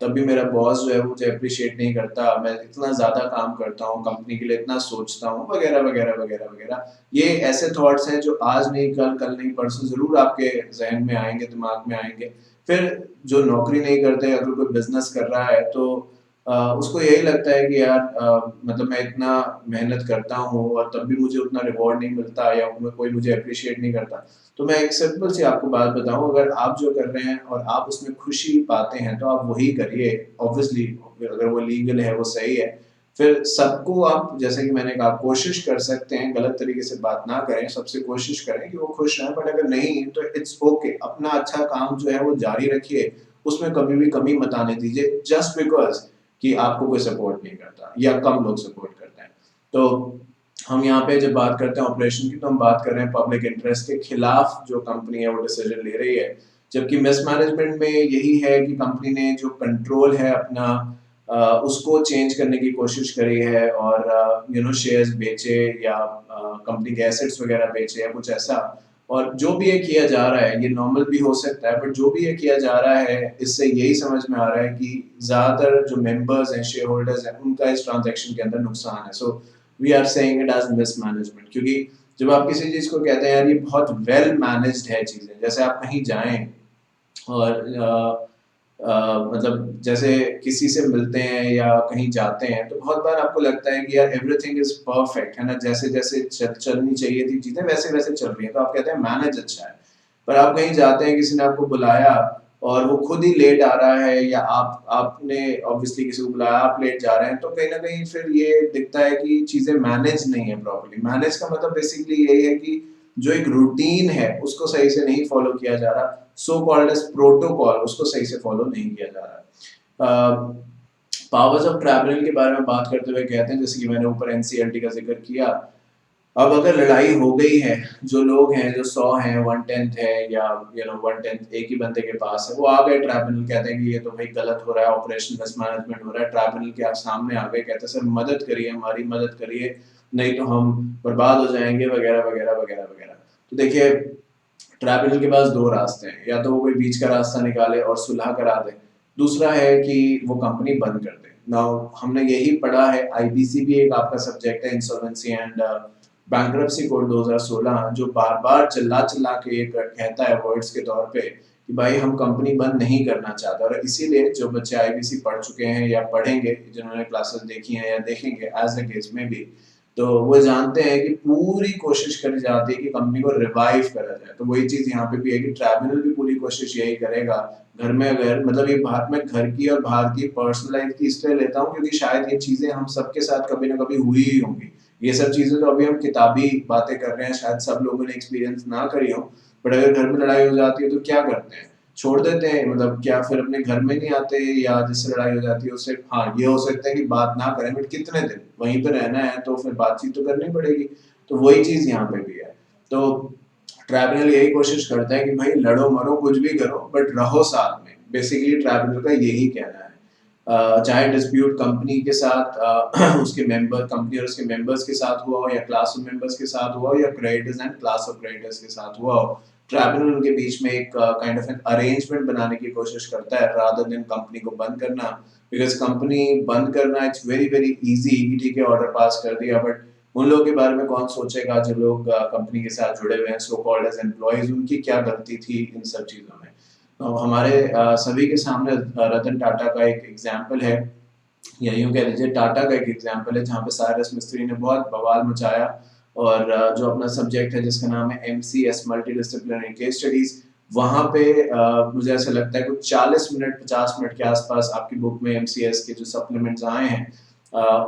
तब भी मेरा बॉस जो है वो मुझे अप्रिशिएट नहीं करता, मैं इतना ज्यादा काम करता हूँ कंपनी के लिए, इतना सोचता हूँ, वगैरह वगैरह वगैरह वगैरह। ये ऐसे थॉट्स हैं जो आज नहीं कल, कल नहीं परसों जरूर आपके जहन में आएंगे, दिमाग में आएंगे। फिर जो नौकरी नहीं करते, अगर कोई बिजनेस कर रहा है तो उसको यही लगता है कि यार मतलब मैं इतना मेहनत करता हूँ और तब भी मुझे उतना रिवॉर्ड नहीं मिलता या कोई मुझे अप्रिशिएट नहीं करता। तो मैं एक सिंपल सी आपको बात बताऊं, अगर आप जो कर रहे हैं और आप उसमें खुशी पाते हैं तो आप वही करिए। ऑब्वियसली अगर वो लीगल है, वो सही है, फिर सबको आप, जैसे कि मैंने कहा, कोशिश कर सकते हैं, गलत तरीके से बात ना करें, सबसे कोशिश करें कि वो खुश रहें। बट अगर नहीं तो इट्स ओके, अपना अच्छा काम जो है वो जारी रखिए, उसमें कभी भी कमी मत आने दीजिए जस्ट बिकॉज कि आपको कोई सपोर्ट नहीं करता या कम लोग सपोर्ट करते हैं। तो हम यहाँ पे जब बात करते हैं ऑपरेशन की, तो हम बात कर रहे हैं पब्लिक इंटरेस्ट के खिलाफ जो कंपनी है वो डिसीजन ले रही है। जबकि मिसमैनेजमेंट में यही है कि कंपनी ने जो कंट्रोल है अपना उसको चेंज करने की कोशिश करी है और शेयर्स बेचे या कंपनी के एसेट्स वगैरह बेचे या कुछ ऐसा। और जो भी ये किया जा रहा है ये नॉर्मल भी हो सकता है, बट जो भी ये किया जा रहा है इससे यही समझ में आ रहा है कि ज़्यादातर जो मेंबर्स हैं, शेयर होल्डर्स हैं, उनका इस ट्रांजैक्शन के अंदर नुकसान है। So we are saying it as mismanagement, क्योंकि जब आप किसी चीज़ को कहते हैं यार ये बहुत वेल मैनेज्ड है चीज़ें, जैसे आप कहीं जाएं और मतलब जैसे किसी से मिलते हैं या कहीं जाते हैं तो बहुत बार आपको लगता है कि यार एवरीथिंग इज परफेक्ट है ना, जैसे जैसे चलनी चाहिए थी चीजें वैसे वैसे चल रही हैं, तो आप कहते हैं मैनेज अच्छा है। पर आप कहीं जाते हैं, किसी ने आपको बुलाया और वो खुद ही लेट आ रहा है, या आपने ऑब्वियसली किसी को बुलाया, आप लेट जा रहे हैं, तो कहीं ना कहीं फिर ये दिखता है कि चीजें मैनेज नहीं है प्रॉपर्ली। मैनेज का मतलब बेसिकली यही है कि जो एक रूटीन है उसको सही से नहीं फॉलो किया जा रहा, सो कॉल्ड एज प्रोटोकॉल, उसको सही से फॉलो नहीं किया जा रहा। पावर्स ऑफ ट्राइब्यूनल के बारे में बात करते हुए कहते हैं, जैसे कि मैंने ऊपर एनसीएलटी का जिक्र किया, अब अगर लड़ाई हो गई है, जो लोग हैं जो 100 हैं, 1/10 है या 1/10 एक ही बंदे के पास है, वो आ गए ट्राइब्यूनल, कहते हैं कि ये तो भाई गलत हो रहा है, ऑपरेशन मिसमैनेजमेंट हो रहा है, ट्राइब्यूनल के सामने आ गए, कहते हैं सर मदद करिए, हमारी मदद करिए, नहीं तो हम बर्बाद हो जाएंगे वगैरह वगैरह वगैरह वगैरह। तो देखिए ट्राइब्यूनल के पास दो रास्ते हैं, या तो वो कोई बीच का रास्ता निकाले और सुलह करा दे, दूसरा है कि वो कंपनी बंद कर दे। नाउ हमने यही पढ़ा है, आईबीसी भी एक आपका सब्जेक्ट है, इंसॉल्वेंसी एंड बैंक्रप्सी कोड 2016, जो बार बार चिल्ला चिल्ला के ये कहता है वर्ड्स के तौर पे कि भाई हम कंपनी बंद नहीं करना चाहते। और इसीलिए जो बच्चे आईबीसी पढ़ चुके हैं या पढ़ेंगे, जिन्होंने क्लासेस देखी हैं या देखेंगे एज ए केस में भी, तो वो जानते हैं कि पूरी कोशिश करी जाती है कि कंपनी को रिवाइव करा जाए। तो वही चीज यहाँ पे भी है कि ट्राइब्यूनल भी पूरी कोशिश यही करेगा। घर में अगर मतलब ये बात मैं घर की और बाहर की पर्सनल लाइफ की इसलिए लेता हूँ क्योंकि शायद ये चीजें हम सबके साथ कभी ना कभी हुई ही होंगी। ये सब चीजें तो अभी हम किताबी बातें कर रहे हैं, शायद सब लोगों ने एक्सपीरियंस ना करी हो, बट अगर घर में लड़ाई हो जाती है तो क्या करते हैं, छोड़ देते हैं, मतलब क्या फिर अपने घर में नहीं आते, या जिससे लड़ाई हो जाती है उससे, हाँ ये हो सकता है कि बात ना करें, बट कितने दिन वहीं पे रहना है तो फिर बातचीत तो करनी पड़ेगी। तो वही चीज यहाँ पे भी है। तो ट्राइब्यूनल यही कोशिश करता है कि भाई लड़ो मरो कुछ भी करो बट रहो साथ में, बेसिकली ट्राइब्यूनल का यही कहना है। चाहे डिस्प्यूट कंपनी के साथ उसके मेंबर, कंपनी और उसके मेंबर्स के साथ हुआ हो, या क्लास ऑफ मेंबर्स के साथ हुआ हो, या creditors and class of creditors के साथ हुआ हो, ट्राइब्यूनल उनके बीच में एक काइंड ऑफ एन अरेंजमेंट बनाने की कोशिश करता है रादर देन कंपनी को बंद करना। बिकॉज कंपनी बंद करना इट्स वेरी वेरी इजी, ठीक है ऑर्डर पास कर दिया, बट उन लोगों के बारे में कौन सोचेगा जो लोग कंपनी के साथ जुड़े हुए हैं, सो कॉल्ड एज एम्प्लॉयज, उनकी क्या गलती थी इन सब चीजों में। तो हमारे सभी के सामने रतन टाटा का एक एग्जाम्पल है, या यूं कह लीजिए टाटा का एक एग्जाम्पल है, जहाँ पे साइरस मिस्त्री ने बहुत बवाल मचाया। और जो अपना सब्जेक्ट है जिसका नाम है MCS, multi disciplinary case studies, वहाँ पे मुझे ऐसा लगता है कुछ 40 मिनट 50 मिनट के आसपास आपकी बुक में एमसीएस के जो सप्लीमेंट्स आए हैं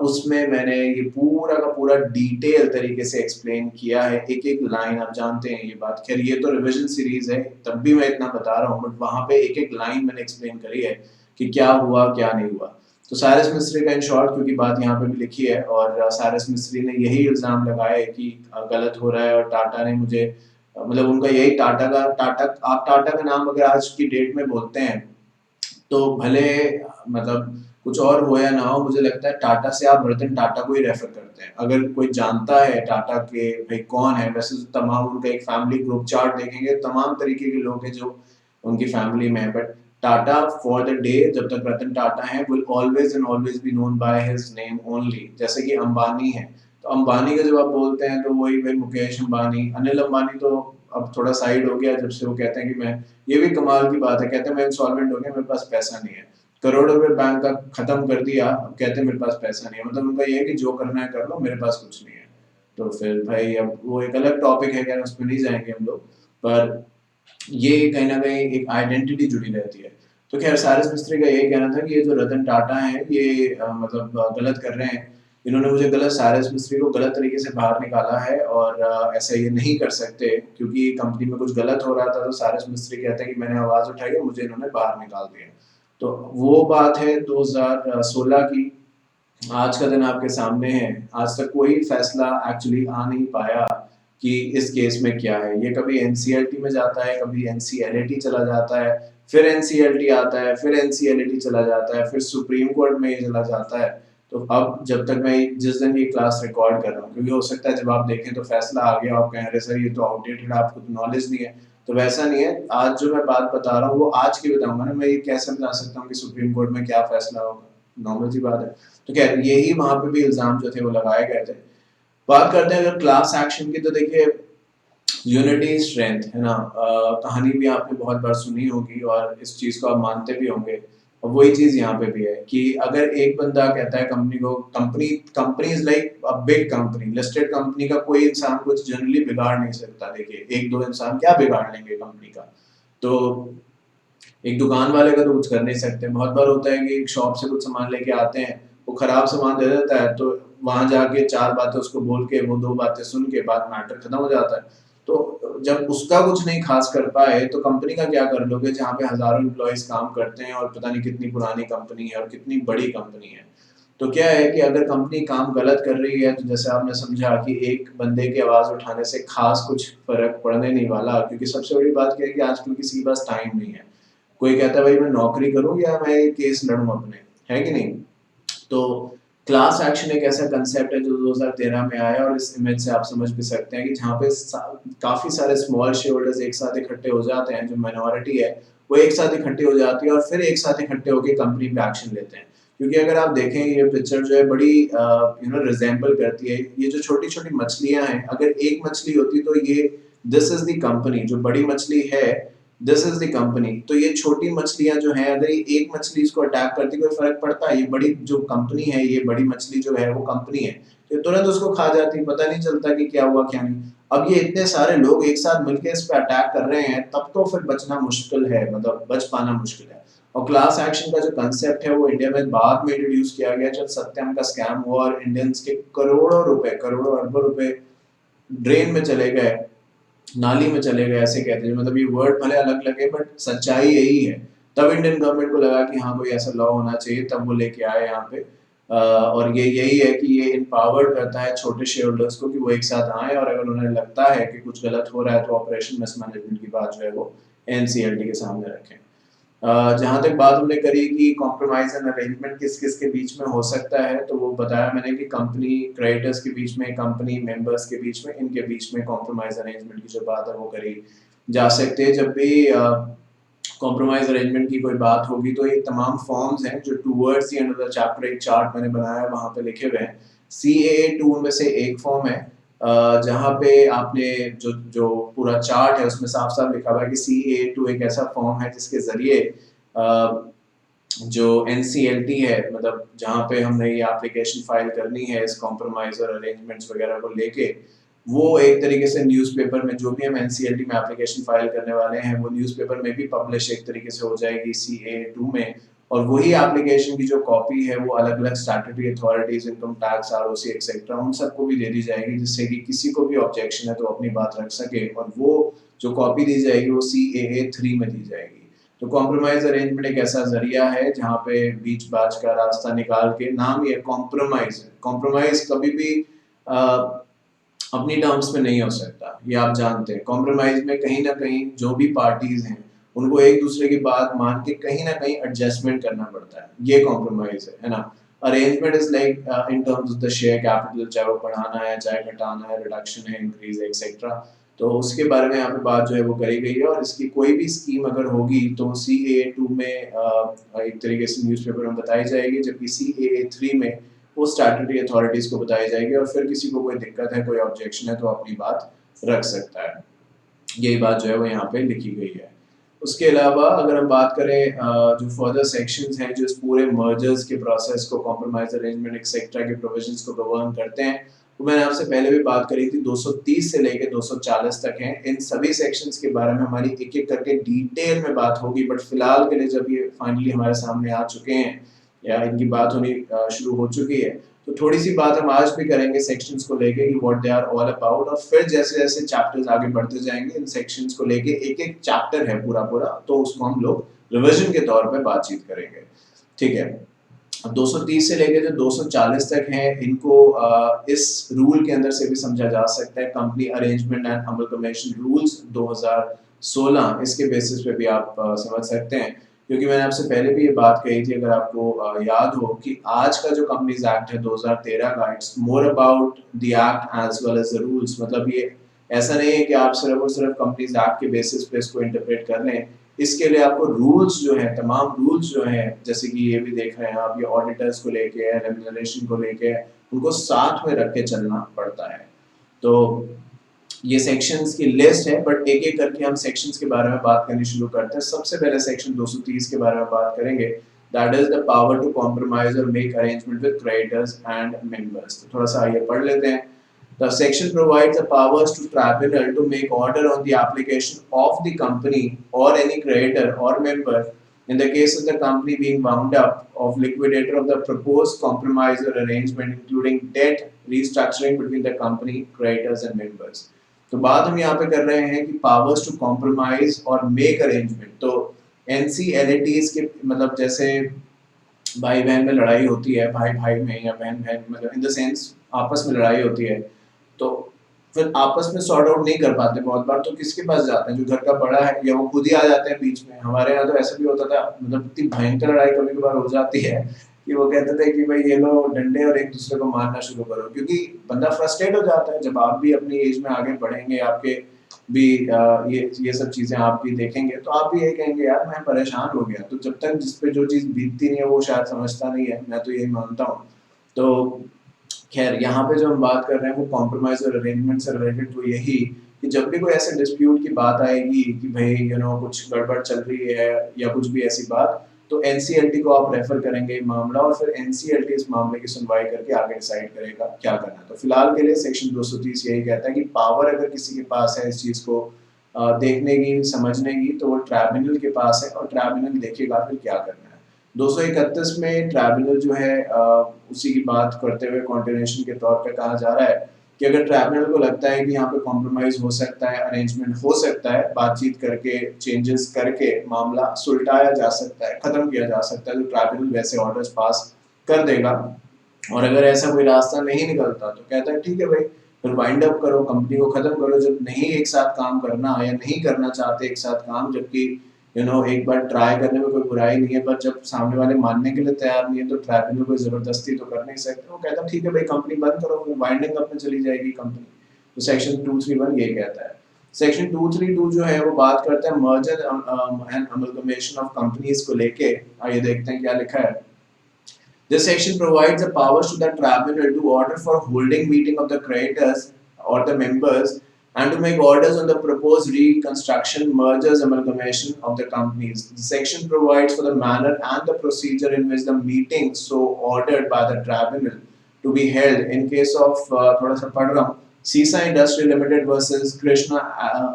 उसमें मैंने ये पूरा का पूरा डिटेल तरीके से एक्सप्लेन किया है, एक एक लाइन। आप जानते हैं ये बात, खैर ये तो रिविजन सीरीज है तब भी मैं इतना बता रहा हूँ, बट वहाँ पे एक एक लाइन मैंने एक्सप्लेन करी है कि क्या हुआ क्या नहीं हुआ। तो साइरस मिस्त्री का इन शॉर्ट, क्योंकि बात यहाँ पे भी लिखी है, और साइरस मिस्त्री ने यही इल्जाम लगाया है कि गलत हो रहा है, और टाटा ने मुझे मतलब उनका यही टाटा, आप टाटा का नाम अगर आज की डेट में बोलते हैं तो भले मतलब कुछ और हो या ना हो, मुझे लगता है टाटा से आप रतन टाटा को ही रेफर करते हैं। अगर कोई जानता है टाटा के भाई कौन है, वैसे तो तमाम उनका एक फैमिली ग्रुप चार्ट देखेंगे, तमाम तरीके के लोग हैं जो उनकी फैमिली में है, but Tata for the day जब तक रतन टाटा है will always and always be known by his name only. जैसे कि अंबानी है, तो अंबानी का जब आप बोलते हैं तो वही भाई मुकेश अंबानी, अनिल अंबानी तो अब थोड़ा साइड हो गया जब से वो कहते हैं कि मैं, ये भी कमाल की बात है, कहते हैं मैं इंसॉल्वेंट हो गया, मेरे पास पैसा नहीं है, करोड़ों रुपए बैंक का खत्म कर दिया, अब कहते हैं मेरे पास पैसा नहीं है। मतलब उनका ये है कि जो करना है कर लो, मेरे पास कुछ नहीं है। तो फिर भाई अब वो एक अलग टॉपिक है, क्या उसमें नहीं जाएंगे हम लोग, पर ये कहीं ना कहीं एक आइडेंटिटी जुड़ी रहती है। तो खैर सारिस मिस्त्री का यही कहना था कि ये जो रतन टाटा है ये मतलब गलत कर रहे हैं, इन्होंने मुझे गलत, सारिस मिस्त्री को गलत तरीके से बाहर निकाला है, और ऐसा ये नहीं कर सकते क्योंकि कंपनी में कुछ गलत हो रहा था। तो सारिस मिस्त्री कहते हैं कि मैंने आवाज उठाई है, मुझे इन्होंने बाहर निकाल दिया। तो वो बात है 2016 की, आज का दिन आपके सामने है। आज तक कोई फैसला एक्चुअली आ नहीं पाया कि इस केस में क्या है। ये कभी एनसीएलटी में जाता है, कभी एनसीएलटी चला जाता है, फिर एनसीएलटी आता है, फिर एनसीएलटी चला जाता है, फिर सुप्रीम कोर्ट में ये चला जाता है। तो अब जब तक मैं जिस दिन ये क्लास रिकॉर्ड कर रहा हूँ, क्योंकि हो सकता है जब आप देखें तो फैसला आ गया, आप कहें अरे सर ये तो आउटडेटेड, आपको तो नॉलेज नहीं है। तो वैसा नहीं है। आज जो मैं बात बता रहा हूँ वो आज की बताऊंगा ना, मैं ये कैसे बता सकता हूँ कि सुप्रीम कोर्ट में क्या फैसला होगा। नॉर्मल सी बात है। तो क्या यही वहां पे भी इल्जाम जो थे वो लगाए गए थे। बात करते हैं अगर क्लास एक्शन की, तो देखिए यूनिटी स्ट्रेंथ है ना। कहानी भी आपने बहुत बार सुनी होगी और इस चीज को आप मानते भी होंगे। और वही चीज यहाँ पे भी है कि अगर एक बंदा कहता है कंपनी को, company is like a big company, listed company का कोई इंसान कुछ जनरली बिगाड़ नहीं सकता। देखिए एक दो इंसान क्या बिगाड़ लेंगे कंपनी का। तो एक दुकान वाले का तो कुछ कर नहीं सकते। बहुत बार होता है कि एक शॉप से कुछ सामान लेके आते हैं, वो खराब सामान दे देता है, तो वहां जाके चार बातें उसको बोल के, वो दो बातें सुन के बाद मैटर खत्म हो जाता है। तो जब उसका कुछ नहीं खास कर पाए तो कंपनी का क्या कर लोगे, जहाँ पे हजारों एम्प्लॉयज काम करते हैं और पता नहीं कितनी पुरानी कंपनी है और कितनी बड़ी कंपनी है। तो क्या है कि अगर कंपनी काम गलत कर रही है, तो जैसे आपने समझा कि एक बंदे की आवाज उठाने से खास कुछ फर्क पड़ने नहीं वाला, क्योंकि सबसे बड़ी बात क्या है कि आजकल किसी के पास टाइम नहीं है। कोई कहता है भाई मैं नौकरी करूं या मैं ये केस लड़ूं अपने, है कि नहीं। तो क्लास एक्शन एक ऐसा कंसेप्ट है जो 2013 में आया, और इस इमेज से आप समझ भी सकते हैं कि जहाँ पे काफी सारे स्मॉल शेयर होल्डर्स एक साथ इकट्ठे हो जाते हैं, जो माइनॉरिटी है वो एक साथ इकट्ठी हो जाती है और फिर एक साथ इकट्ठे होकर कंपनी पे एक्शन लेते हैं। क्योंकि अगर आप देखें ये पिक्चर जो है बड़ी रिजेंबल करती है। ये जो छोटी छोटी मछलियां हैं, अगर एक मछली होती तो ये दिस इज द कंपनी, जो बड़ी मछली है दिस इज द कंपनी। तो ये छोटी मछलियां जो है, अगर ये एक मछली इसको अटैक करती कोई फर्क पड़ता है। ये बड़ी जो कंपनी है, ये बड़ी मछली जो है वो कंपनी है, तो तुरंत उसको खा जाती, पता नहीं चलता कि क्या हुआ क्या नहीं। अब ये इतने सारे लोग एक साथ मिलकर इस पे अटैक कर रहे हैं, तब तो फिर बचना मुश्किल है, मतलब बच पाना मुश्किल है। और क्लास एक्शन का जो कंसेप्ट है वो इंडिया में बाद में इंट्रोड्यूस किया गया, जब सत्यम का स्कैम हुआ और इंडियंस के करोड़ों रुपए, करोड़ों अरबों रुपए ड्रेन में चले गए, नाली में चले गए, ऐसे कहते हैं। मतलब ये वर्ड भले अलग लगे बट सच्चाई यही है। तब इंडियन गवर्नमेंट को लगा कि हाँ कोई ऐसा लॉ होना चाहिए, तब वो लेके आए यहाँ पे। और ये यही है कि ये empowered करता है छोटे शेयर होल्डर्स को कि वो एक साथ आए, और अगर उन्हें लगता है कि कुछ गलत हो रहा है तो ऑपरेशन मिसमैनेजमेंट की बात जो है वो एनसीएलटी के सामने रखें। जहाँ तक बात हमने करी कि कॉम्प्रोमाइज एंड अरेंजमेंट किस किस के बीच में हो सकता है, तो वो बताया मैंने कि कंपनी क्रेडिटर्स के बीच में, कंपनी मेंबर्स के बीच में, इनके बीच में कॉम्प्रोमाइज अरेंजमेंट की जो बात है वो करी जा सकती है। जब भी कॉम्प्रोमाइज अरेंजमेंट की कोई बात होगी तो ये तमाम फॉर्म्स हैं जो towards the end of the chapter एक चार्ट मैंने बनाया है वहाँ पे लिखे हुए हैं। CAA 2 उनमें से एक फॉर्म है, जहाँ पे आपने जो जो पूरा चार्ट है उसमें साफ साफ लिखा हुआ है कि CAA 2 एक ऐसा फॉर्म है जिसके जरिए जो NCLT है, मतलब जहाँ पे हमने ये एप्लीकेशन फाइल करनी है इस कॉम्प्रोमाइज और अरेंजमेंट्स वगैरह को लेके, वो एक तरीके से न्यूज़पेपर में जो भी हम NCLT में एप्लीकेशन फाइल करने वाले हैं वो न्यूज़पेपर में भी पब्लिश एक तरीके से हो जाएगी CAA 2 में। और वही एप्लीकेशन की जो कॉपी है वो अलग अलग statutory authorities, income tax, ROC etcetera, उन सबको भी दे दी जाएगी, जिससे कि किसी को भी ऑब्जेक्शन है तो अपनी बात रख सके। और वो जो कॉपी दी जाएगी वो CAA 3 में दी जाएगी। तो कॉम्प्रोमाइज अरेंजमेंट एक ऐसा जरिया है जहाँ पे बीच बाच का रास्ता निकाल के, नाम ही है कॉम्प्रोमाइज। कॉम्प्रोमाइज कभी भी अपनी टर्म्स में नहीं हो सकता, ये आप जानते हैं। कॉम्प्रोमाइज में कहीं ना कहीं जो भी पार्टीज हैं उनको एक दूसरे की बात मान के कहीं ना कहीं एडजस्टमेंट करना पड़ता है, ये कॉम्प्रोमाइज है ना। Arrangement is like in terms of the share capital, चाहे वो बढ़ाना है चाहे घटाना है, रिडक्शन है, इंक्रीज है, एक्सेट्रा। तो उसके बारे में यहाँ पे बात जो है वो करी गई है। और इसकी कोई भी स्कीम अगर होगी तो CAA 2 में एक तरीके से न्यूज़पेपर में बताई जाएगी, जबकि CAA 3 में वो स्टैट्यूटरी अथॉरिटीज को बताई जाएगी। और फिर किसी को कोई दिक्कत है, कोई ऑब्जेक्शन है तो अपनी बात रख सकता है। यही बात जो है वो यहाँ पे लिखी गई है। उसके अलावा अगर हम बात करें जो फर्दर सेक्शंस हैं जो इस पूरे मर्जर्स के प्रोसेस को, कॉम्प्रोमाइज अरेंजमेंट एक्सेट्रा के प्रोविजंस को गवर्न करते हैं, वो मैंने आपसे पहले भी बात करी थी, 230 से लेके 240 तक हैं। इन सभी सेक्शंस के बारे में हमारी एक एक करके डिटेल में बात होगी, बट फिलहाल के लिए जब ये फाइनली हमारे सामने आ चुके हैं या इनकी बात होनी शुरू हो चुकी है, तो थोड़ी सी बात हम आज भी करेंगे सेक्शंस को लेके कि what they are all about. और फिर जैसे जैसे चैप्टर्स आगे बढ़ते जाएंगे इन सेक्शंस को लेके, एक एक चैप्टर है पूरा पूरा, तो उसको हम लोग रिवीजन के तौर पे बातचीत करेंगे, ठीक है। अब 230 से लेके जो 240 तक हैं इनको इस रूल के अंदर से भी समझा जा सकता है, company arrangement and amalgamation rules 2016, इसके बेसिस पे भी आप समझ सकते हैं। क्योंकि मैंने आपसे पहले भी ये बात कही थी, अगर आपको याद हो, कि आज का जो कंपनीज एक्ट है 2013 का, it's more about the act as well as the rules. मतलब ये ऐसा नहीं है कि आप सिर्फ और सिर्फ कंपनीज एक्ट के बेसिस पे इसको इंटरप्रेट कर लें। इसके लिए आपको रूल्स जो है, तमाम रूल्स जो हैं, जैसे कि ये भी देख रहे हैं आप, ये ऑडिटर्स को लेके, रेम्यूनरेशन को लेके, उनको साथ में रख के चलना पड़ता है। तो ये सेक्शंस की लिस्ट है, बट एक एक करके हम सेक्शंस के बारे में बात करनी शुरू करते हैं। सबसे पहले सेक्शन 230 के बारे में बात करेंगे, that is the power to compromise और make arrangement with creditors and members. तो थोड़ा सा ये पढ़ लेते हैं। The section provides the powers to tribunal to make order on the application of the company or any creditor or member in the case of the company being wound up, of liquidator of the proposed compromise or arrangement, including debt restructuring between the company, creditors and members. तो बात हम यहाँ पे कर रहे हैं कि powers to compromise और make arrangement। तो NCLATs के मतलब जैसे भाई बहन में लड़ाई होती है, भाई भाई में या बहन बहन, मतलब इन द सेंस आपस में लड़ाई होती है, तो फिर आपस में सॉर्ट आउट नहीं कर पाते बहुत बार, तो किसके पास जाते हैं? जो घर का बड़ा है, या वो खुद ही आ जाते हैं बीच में। हमारे यहाँ तो ऐसा भी होता था, मतलब इतनी भयंकर लड़ाई कभी कभार हो जाती है कि वो कहते थे कि भाई ये लो डंडे और एक दूसरे को मारना शुरू करो, क्योंकि बंदा फ्रस्ट्रेट हो जाता है। जब आप भी अपनी एज में आगे बढ़ेंगे, आपके भी ये सब चीजें आप भी देखेंगे, तो आप भी यही कहेंगे यार मैं परेशान हो गया। तो जब तक जिस पे जो चीज बीतती नहीं है वो शायद समझता नहीं है, मैं तो यही मानता हूँ। तो खैर यहाँ पे जो हम बात कर रहे हैं वो कॉम्प्रोमाइज और अरेंजमेंट से रिलेटेड, तो यही कि जब भी कोई ऐसे डिस्प्यूट की बात आएगी कि भाई कुछ गड़बड़ चल रही है या कुछ भी ऐसी बात, तो एनसीएलटी को आप रेफर करेंगे मामला, और फिर एनसीएलटी इस मामले की सुनवाई करके आगे डिसाइड करेगा क्या करना है। तो फिलहाल के लिए सेक्शन 230 यही कहता है कि पावर अगर किसी के पास है इस चीज को देखने की, समझने की, तो वो ट्राइब्यूनल के पास है, और ट्राइब्यूनल देखेगा फिर क्या करना है। 231 में ट्राइब्यूनल जो है उसी की बात करते हुए कॉन्टिन्यूएशन के तौर पे कहा जा रहा है कि अगर ट्राइब्यूनल को लगता है कि यहाँ पे कॉम्प्रोमाइज हो सकता है, अरेंजमेंट हो सकता है, बातचीत करके, चेंजेस करके मामला सुलटाया जा सकता है, खत्म किया जा सकता है, तो ट्राइब्यूनल वैसे ऑर्डर्स पास कर देगा। और अगर ऐसा कोई रास्ता नहीं निकलता तो कहता है ठीक है भाई, फिर वाइंड अप करो, कंपनी को खत्म करो। जब नहीं एक साथ काम करना या नहीं करना चाहते एक साथ काम, जबकि एक बार ट्राई करने में कोई बुराई नहीं है, पर जब सामने वाले मानने के लिए तैयार नहीं है तो ट्राइब्यूनल को जबरदस्ती तो कर नहीं सकते। वो कहता ठीक है भाई कंपनी बंद करो, वाइंडिंग अप में चली जाएगी कंपनी। तो सेक्शन 231 ये कहता है। सेक्शन 232 जो है वो बात करता है merger and amalgamation of companies को लेके। आइए देखते हैं क्या लिखा है। This section provides the powers to the tribunal to order for holding meeting of the creditors or the members, and to make orders on the proposed reconstruction, mergers, amalgamation of the companies. The section provides for the manner and the procedure in which the meeting so ordered by the tribunal to be held in case of थोड़ा सा पढ़ रहा हूँ, Sisa Industry Limited versus Krishna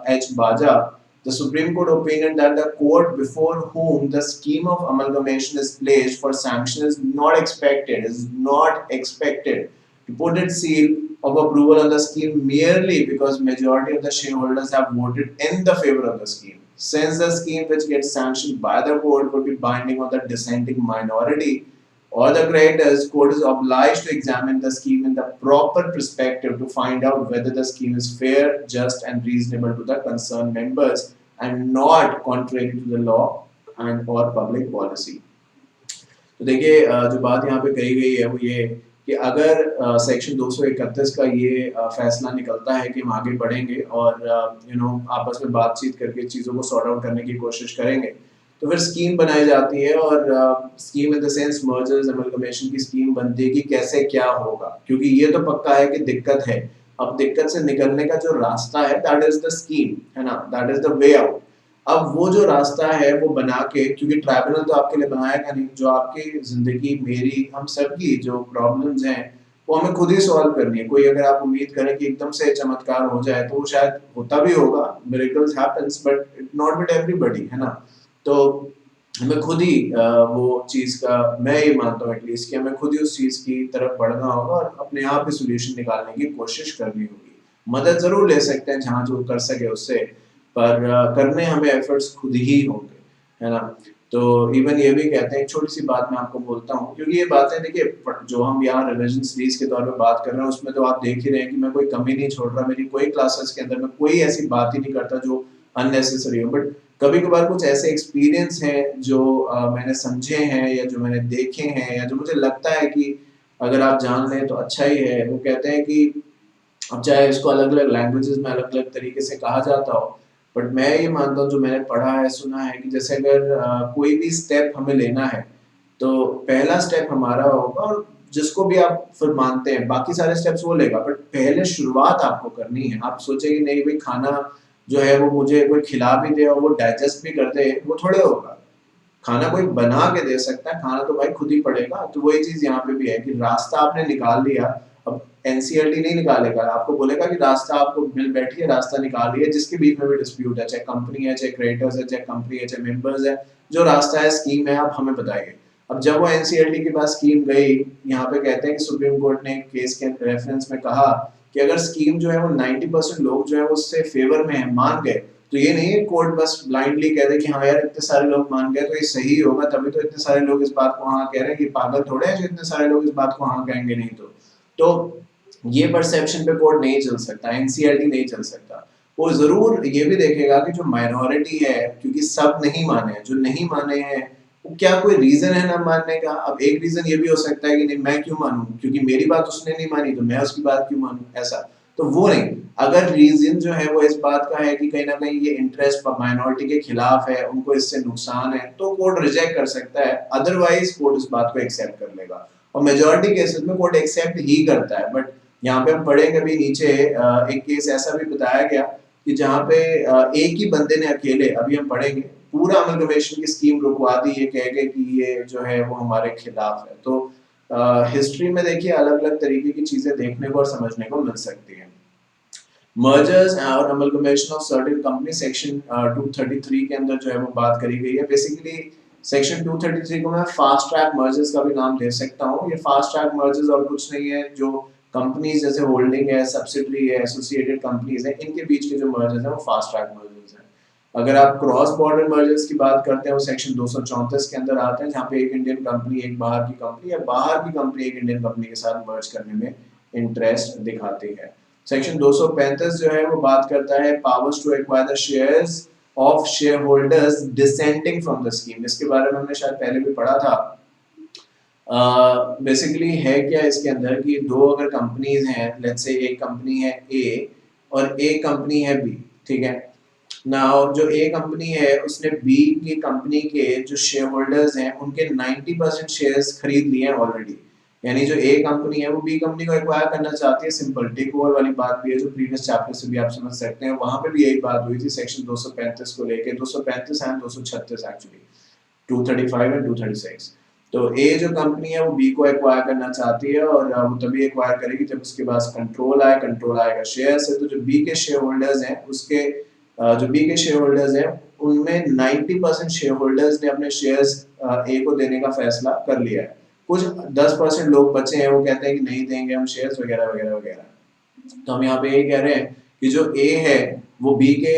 H. Baja. The Supreme Court opinion that the court before whom the scheme of amalgamation is placed for sanction is not expected to put its seal of approval on the scheme merely because majority of the shareholders have voted in the favor of the scheme. Since the scheme which gets sanctioned by the court would be binding on the dissenting minority or the creditors, court is obliged to examine the scheme in the proper perspective to find out whether the scheme is fair, just and reasonable to the concerned members and not contrary to the law and or public policy. तो देखिए जो बात यहाँ पे कही गई है वो ये कि अगर सेक्शन 231 का ये फैसला निकलता है कि हम आगे बढ़ेंगे और आपस में बातचीत करके चीज़ों को सॉर्ट आउट करने की कोशिश करेंगे, तो फिर स्कीम बनाई जाती है। और scheme in the sense mergers amalgamation की स्कीम बनती है कि कैसे क्या होगा, क्योंकि ये तो पक्का है कि दिक्कत है। अब दिक्कत से निकलने का जो रास्ता है दैट इज द स्कीम, है ना, that is the way out. अब वो जो रास्ता है वो बना के, क्योंकि ट्राइब्यूनल तो आपके लिए बनाएगा नहीं, जो आपकी जिंदगी, मेरी, हम सबकी जो प्रॉब्लम्स हैं वो हमें खुद ही सॉल्व करनी है। कोई अगर आप उम्मीद करें कि एकदम से चमत्कार हो जाए तो वो शायद होता भी होगा, miracles happens, but it not with everybody, है ना। तो हमें खुद ही वो चीज़ का, मैं ये मानता हूँ एटलीस्ट, कि हमें खुद ही उस चीज़ की तरफ बढ़ना होगा और अपने आप ही सोल्यूशन निकालने की कोशिश करनी होगी। मदद ज़रूर ले सकते हैं जहाँ जो कर सके उससे, पर करने हमें एफर्ट्स खुद ही होंगे, है ना। तो इवन ये भी कहते हैं, एक छोटी सी बात मैं आपको बोलता हूँ, क्योंकि ये बातें देखिए जो हम यहाँ रिविजन सीरीज के तौर पे बात कर रहे हैं उसमें तो आप देख ही रहे हैं कि मैं कोई कमी नहीं छोड़ रहा, मेरी कोई क्लासेस के अंदर मैं कोई ऐसी बात ही नहीं करता जो अननेसेसरी हो। बट कभी कभार कुछ ऐसे एक्सपीरियंस हैं जो मैंने समझे हैं या जो मैंने देखे हैं या जो मुझे लगता है कि अगर आप जान लें तो अच्छा ही है। वो कहते हैं कि अब चाहे इसको अलग अलग लैंग्वेजेस में अलग अलग तरीके से कहा जाता हो, बट मैं ये मानता हूँ जो मैंने पढ़ा है सुना है कि जैसे अगर कोई भी स्टेप हमें लेना है तो पहला स्टेप हमारा होगा, और जिसको भी आप फिर मानते हैं बाकी सारे स्टेप्स वो लेगा, बट पहले शुरुआत आपको करनी है। आप सोचे कि नहीं भाई खाना जो है वो मुझे कोई खिला भी दे और वो डाइजेस्ट भी कर दे, वो थोड़े होगा। खाना कोई बना के दे सकता है, खाना तो भाई खुद ही पड़ेगा। तो वही चीज यहाँ पे भी है कि रास्ता आपने निकाल लिया, अब एनसीईआरटी नहीं निकालेगा, आपको बोलेगा कि रास्ता आपको मिल बैठी है, रास्ता निकाल लिया, जिसके बीच में भी डिस्प्यूट है, चाहे कंपनी है, चाहे क्रिएटर्स है, चाहे कंपनी है, चाहे मेंबर्स है, जो रास्ता है, स्कीम है, आप हमें बताइए। अब जब वो एनसीईआरटी के पास स्कीम गई, यहाँ पे कहते हैं कि सुप्रीम कोर्ट ने केस के रेफरेंस में कहा कि अगर स्कीम जो है वो 90% लोग जो है उससे फेवर में है, मान गए, तो ये नहीं है कोर्ट बस ब्लाइंडली कह दे कि हाँ यार इतने सारे लोग मान गए तो ये सही होगा, तभी तो इतने सारे लोग इस बात को हाँ कह रहे हैं, कि पागल थोड़े हैं जो इतने सारे लोग इस बात को हाँ कहेंगे नहीं तो ये परसेप्शन पे कोर्ट नहीं चल सकता, एनसीईआरटी नहीं चल सकता। वो जरूर ये भी देखेगा कि जो माइनॉरिटी है, क्योंकि सब नहीं माने हैं, जो नहीं माने हैं वो क्या कोई रीजन है ना मानने का। अब एक रीजन ये भी हो सकता है कि नहीं मैं क्यों मानूं, क्योंकि मेरी बात उसने नहीं मानी तो मैं उसकी बात क्यों मानूं, ऐसा तो वो नहीं। अगर रीजन जो है वो इस बात का है कि कहीं ना कहीं ये इंटरेस्ट माइनॉरिटी के खिलाफ है, उनको इससे नुकसान है, तो कोर्ट रिजेक्ट कर सकता है, अदरवाइज कोर्ट इस बात को एक्सेप्ट कर लेगा। और मेजोरिटी केसेस में कोर्ट एक्सेप्ट ही करता है। बट यहाँ पे हम पढ़ेंगे भी नीचे, एक केस ऐसा भी बताया गया कि जहाँ पे एक ही बंदे ने अकेले, अभी हम पढ़ेंगे, पूरा अमलगमेशन की स्कीम रुकवा दी, ये कह के कि ये जो है वो हमारे खिलाफ है। तो हिस्ट्री में देखिए अलग अलग तरीके की चीजें देखने को और समझने को मिल सकती हैं। मर्जर्स और amalgamation of certain company, section 233 के अंदर जो है वो बात करी गई है। बेसिकली सेक्शन 233 को मैं फास्ट ट्रैक मर्जर्स का भी नाम दे सकता हूँ। ये फास्ट ट्रैक मर्जर्स और कुछ नहीं है, जो कंपनीज जैसे होल्डिंग है, सब्सिडरी है, एसोसिएटेड कंपनीज है, इनके बीच के जो मर्जर्स हैं वो फास्ट ट्रैक मर्जर्स हैं। अगर आप क्रॉस बॉर्डर मर्जर्स की बात करते हैं वो सेक्शन 234 के अंदर आते हैं, जहाँ पे एक इंडियन कंपनी एक बाहर की कंपनी या बाहर की कंपनी एक इंडियन कंपनी के साथ मर्ज करने में इंटरेस्ट दिखाती है। सेक्शन 235 जो है वो बात करता है powers to acquire the shares of shareholders dissenting from the scheme. इसके बारे में हमने शायद पहले भी पढ़ा था। बेसिकली है क्या इसके अंदर कि दो अगर कंपनीज हैं, लेट्स से एक कंपनी है ए और एक कंपनी है बी, ठीक है ना। जो ए कंपनी है उसने बी की कंपनी के जो शेयर होल्डर्स हैं उनके 90% शेयर्स खरीद लिए हैं ऑलरेडी। यानी जो ए कंपनी है वो बी कंपनी को एक्वायर करना चाहती है, सिंपल टेक ओवर वाली बात भी है जो प्रीवियस चैप्टर से भी आप समझ सकते हैं। वहां पे भी यही बात हुई थी सेक्शन 235 को लेके, 235 एंड 236 एक्चुअली, 235 एंड 236। तो ए जो कंपनी है वो बी को एक्वायर करना चाहती है, और वो तभी एक्वायर करेगी जब उसके पास कंट्रोल आए, कंट्रोल आएगा शेयर से। तो जो बी के शेयर होल्डर्स हैं उसके जो बी के शेयर होल्डर्स हैं उनमें 90% शेयर होल्डर्स ने अपने शेयर्स ए को देने का फैसला कर लिया है। कुछ 10% लोग बचे हैं, वो कहते हैं कि नहीं देंगे हम शेयर्स वगैरह वगैरह वगैरह। तो हम यहाँ पे ये कह रहे हैं कि जो ए है वो बी के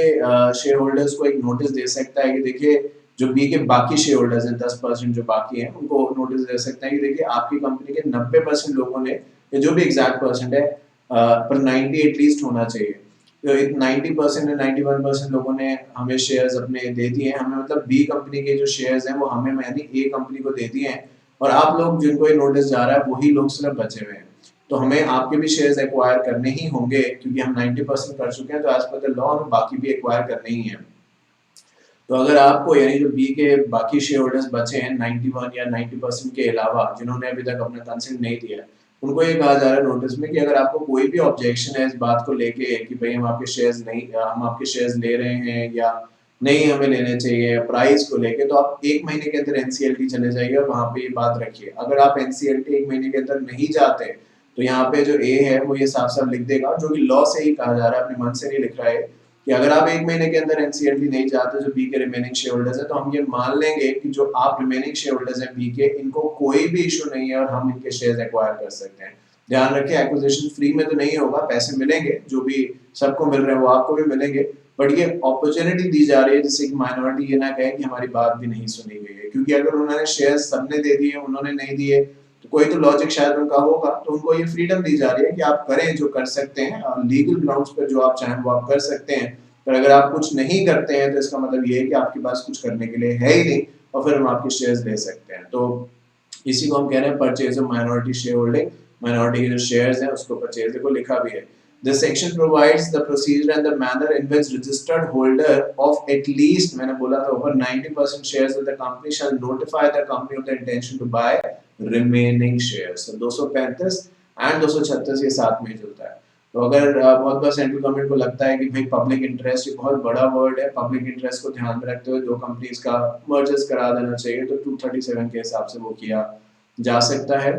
शेयर होल्डर्स को एक नोटिस दे सकता है कि देखिए जो बी के बाकी शेयर होल्डर्स हैं 10% जो बाकी हैं उनको नोटिस दे सकते हैं कि देखिए आपकी कंपनी के 90% लोगों ने, या जो भी एग्जैक्ट परसेंट है पर 90 एटलीस्ट होना चाहिए, तो 90% या 91% लोगों ने हमें शेयर्स अपने दे दिए हैं, हमें मतलब बी कंपनी के जो शेयर्स हैं वो हमें यानी ए कंपनी को दे दिए हैं, और आप लोग जिनको ये नोटिस जा रहा है वही लोग सिर्फ बचे हुए हैं। तो हमें आपके भी शेयर्स एक्वायर करने ही होंगे, क्योंकि हम 90% कर चुके हैं, तो एज पर द लॉ हमें बाकी भी एक्वायर करने ही हैं। तो अगर आपको यानी जो बी के बाकी शेयर होल्डर्स बचे हैं 91 या 90% के अलावा, जिन्होंने अभी तक अपना कंसेंट नहीं दिया, उनको ये कहा जा रहा है नोटिस में कि अगर आपको कोई भी ऑब्जेक्शन है इस बात को लेके कि भाई हम आपके शेयर्स नहीं, हम आपके शेयर्स ले रहे हैं या नहीं हमें लेने चाहिए, प्राइस को लेके, तो आप 1 महीने के अंदर एनसीएलटी चले जाइए और वहां पे ये बात रखिए। अगर आप एनसीएलटी 1 महीने के अंदर नहीं जाते तो यहाँ पे जो ए है वो ये साफ साफ लिख देगा, जो कि लॉ से ही कहा जा रहा है, अपने मन से नहीं लिख रहा है, कि अगर आप 1 महीने के अंदर एनसीएलटी नहीं जाते जो बी के रिमेनिंग शेयर होल्डर्स है, तो हम ये मान लेंगे कि जो आप रिमेनिंग शेयर होल्डर्स हैं बी के, इनको कोई भी इशू नहीं है और हम इनके शेयर्स एक्वायर कर सकते हैं। ध्यान रखिए एक्विजिशन फ्री में तो नहीं होगा, पैसे मिलेंगे, जो भी सबको मिल रहे हैं वो आपको भी मिलेंगे, बट ये अपॉर्चुनिटी दी जा रही है जिससे कि माइनॉरिटी ये ना कहे कि हमारी बात भी नहीं सुनी गई है, क्योंकि अगर उन्होंने शेयर्स सबने दे दिए, उन्होंने नहीं दिए, तो कोई तो लॉजिक शायद उनका होगा, तो उनको ये फ्रीडम दी जा रही है कि आप करें जो कर सकते हैं, और लीगल ग्राउंड्स पर जो आप चाहें वो आप कर सकते हैं, पर अगर आप कुछ नहीं करते हैं तो इसका मतलब ये है कि आपके पास कुछ करने के लिए है ही नहीं, और फिर हम आपके शेयर्स ले सकते हैं। तो इसी को हम कह रहे हैं purchase of minority share holding. Minority के जो शेयर्स हैं उसको परचेज को लिखा भी है। This section provides the procedure and the manner in which registered holder of at least, मैंने बोला था, over 90% shares of the company shall notify the company of the intention to buy remaining shares। तो 235 and 236 ये साथ में चलता है। तो अगर बहुत बार सेंट्रल गवर्नमेंट को लगता है कि भाई पब्लिक इंटरेस्ट ये बहुत बड़ा वर्ड है, पब्लिक इंटरेस्ट को ध्यान में रखते हुए दो कंपनीज का मर्जर्स करा देना चाहिए, तो 237 के हिसाब से वो किया जा सकता है।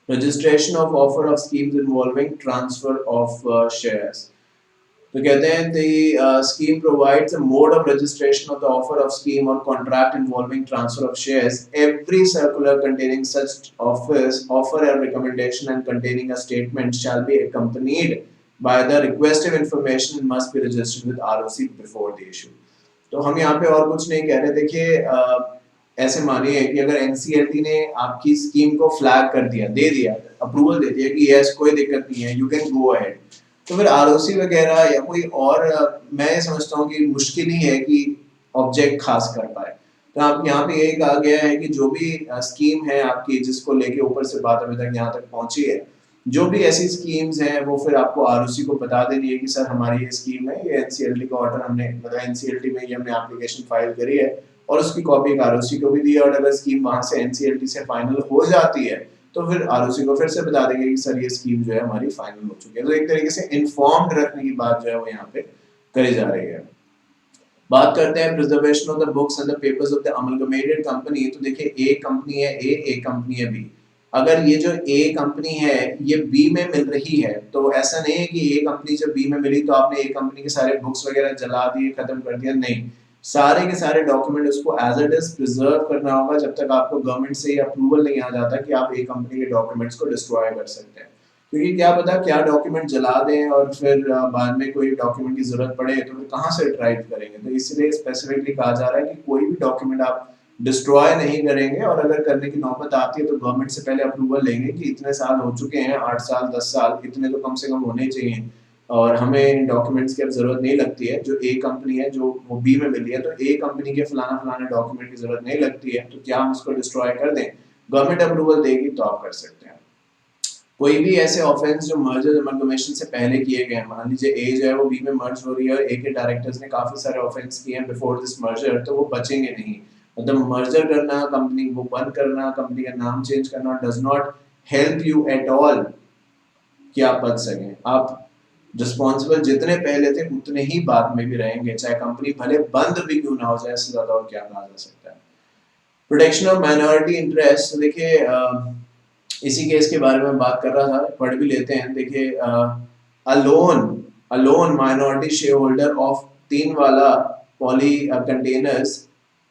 Registration of offer of schemes involving transfer of shares. तो कहते हैं the scheme provides a mode of registration of the offer of scheme or contract involving transfer of shares. Every circular containing such offer or recommendation and containing a statement shall be accompanied by the requested information and must be registered with ROC before the issue। तो हम यहाँ पे और कुछ नहीं कह रहे। देखिए ऐसे मानिए कि अगर NCLT ने आपकी स्कीम को फ्लैग कर दिया, दे दिया, अप्रूवल दे दिया कि यस कोई दिक्कत नहीं है, यू कैन गो अहेड, तो फिर आरओसी वगैरह या कोई और मैं समझता हूँ कि मुश्किल ही है कि ऑब्जेक्ट खास कर पाए। तो आप यहाँ पे यही कहा गया है कि जो भी स्कीम है आपकी, जिसको लेके ऊपर से बात अभी तक यहाँ तक पहुंची है, जो भी ऐसी स्कीम्स हैं वो फिर आपको आरओसी को बता देनी है कि सर हमारी ये स्कीम है, ये एनसीएलटी का ऑर्डर हमने, मतलब एनसीएलटी में ये हमने एप्लीकेशन फाइल करी है, और उसकी कॉपी एक आरओसी को भी दी है, और अगर स्कीम वहां से एनसीएलटी से फाइनल हो जाती है तो फिर आरओसी को फिर से बता देंगे कि सर ये स्कीम जो है हमारी फाइनल हो चुकी है। तो एक तरीके से इन्फॉर्म्ड रखने की बात जो है वो यहाँ पे करी जा रही है। बात करते हैं preservation of the books and the papers of the amalgamated company. तो देखिए ए कंपनी है ए, एक कंपनी है बी। अगर ये जो ए कंपनी है ये बी में मिल रही है, तो ऐसा नहीं है कि ए कंपनी जब बी में मिली तो आपने ए कंपनी के सारे बुक्स वगैरह जला दिए, खत्म कर दिया, नहीं, सारे के सारे डॉक्यूमेंट उसको एज इट इज प्रिजर्व करना होगा जब तक आपको गवर्नमेंट से अप्रूवल नहीं आ जाता कि आप एक कंपनी के डॉक्यूमेंट्स को डिस्ट्रॉय कर सकते हैं। क्योंकि क्या पता क्या डॉक्यूमेंट जला दें और फिर बाद में कोई डॉक्यूमेंट की जरूरत पड़े तो फिर कहाँ से रिट्राइव करेंगे। तो इसलिए स्पेसिफिकली कहा जा रहा है कि कोई भी डॉक्यूमेंट आप डिस्ट्रॉय नहीं करेंगे, और अगर करने की नौबत आती है तो गवर्नमेंट से पहले अप्रूवल लेंगे कि इतने साल हो चुके हैं, 8 साल 10 साल, इतने तो कम से कम होने चाहिए, और हमें डॉक्यूमेंट्स की अब जरूरत नहीं लगती है। जो ए कंपनी है जो वो बी में मिली है, तो ए कंपनी के फलाना फलाना डॉक्यूमेंट की जरूरत नहीं लगती है, तो क्या हम उसको डिस्ट्रॉय कर दें? गवर्नमेंट अप्रूवल देगी तो आप कर सकते हैं। कोई भी ऐसे ऑफेंस जो मर्जर अमलगमेशन से पहले किए गए हैं, मान लीजिए ए जो है वो बी में मर्ज हो रही है और ए के डायरेक्टर्स ने काफी सारे ऑफेंस किए हैं बिफोर दिस मर्जर, तो वो बचेंगे नहीं। मतलब मर्जर करना, कंपनी को बंद करना, कंपनी का नाम चेंज करना does not help you at all कि आप बच सकें। आप रिस्पॉन्सिबल जितने पहले थे उतने ही बाद में भी रहेंगे, चाहे कंपनी भले बंद भी क्यों ना हो जाए, इससे ज्यादा और क्या कहा जा सकता है। प्रोटेक्शन ऑफ माइनॉरिटी इंटरेस्ट, देखिए इसी केस के बारे में बात कर रहा था, पढ़ भी लेते हैं। देखिए alone minority share holder of 3 वाला पॉली कंटेनर्स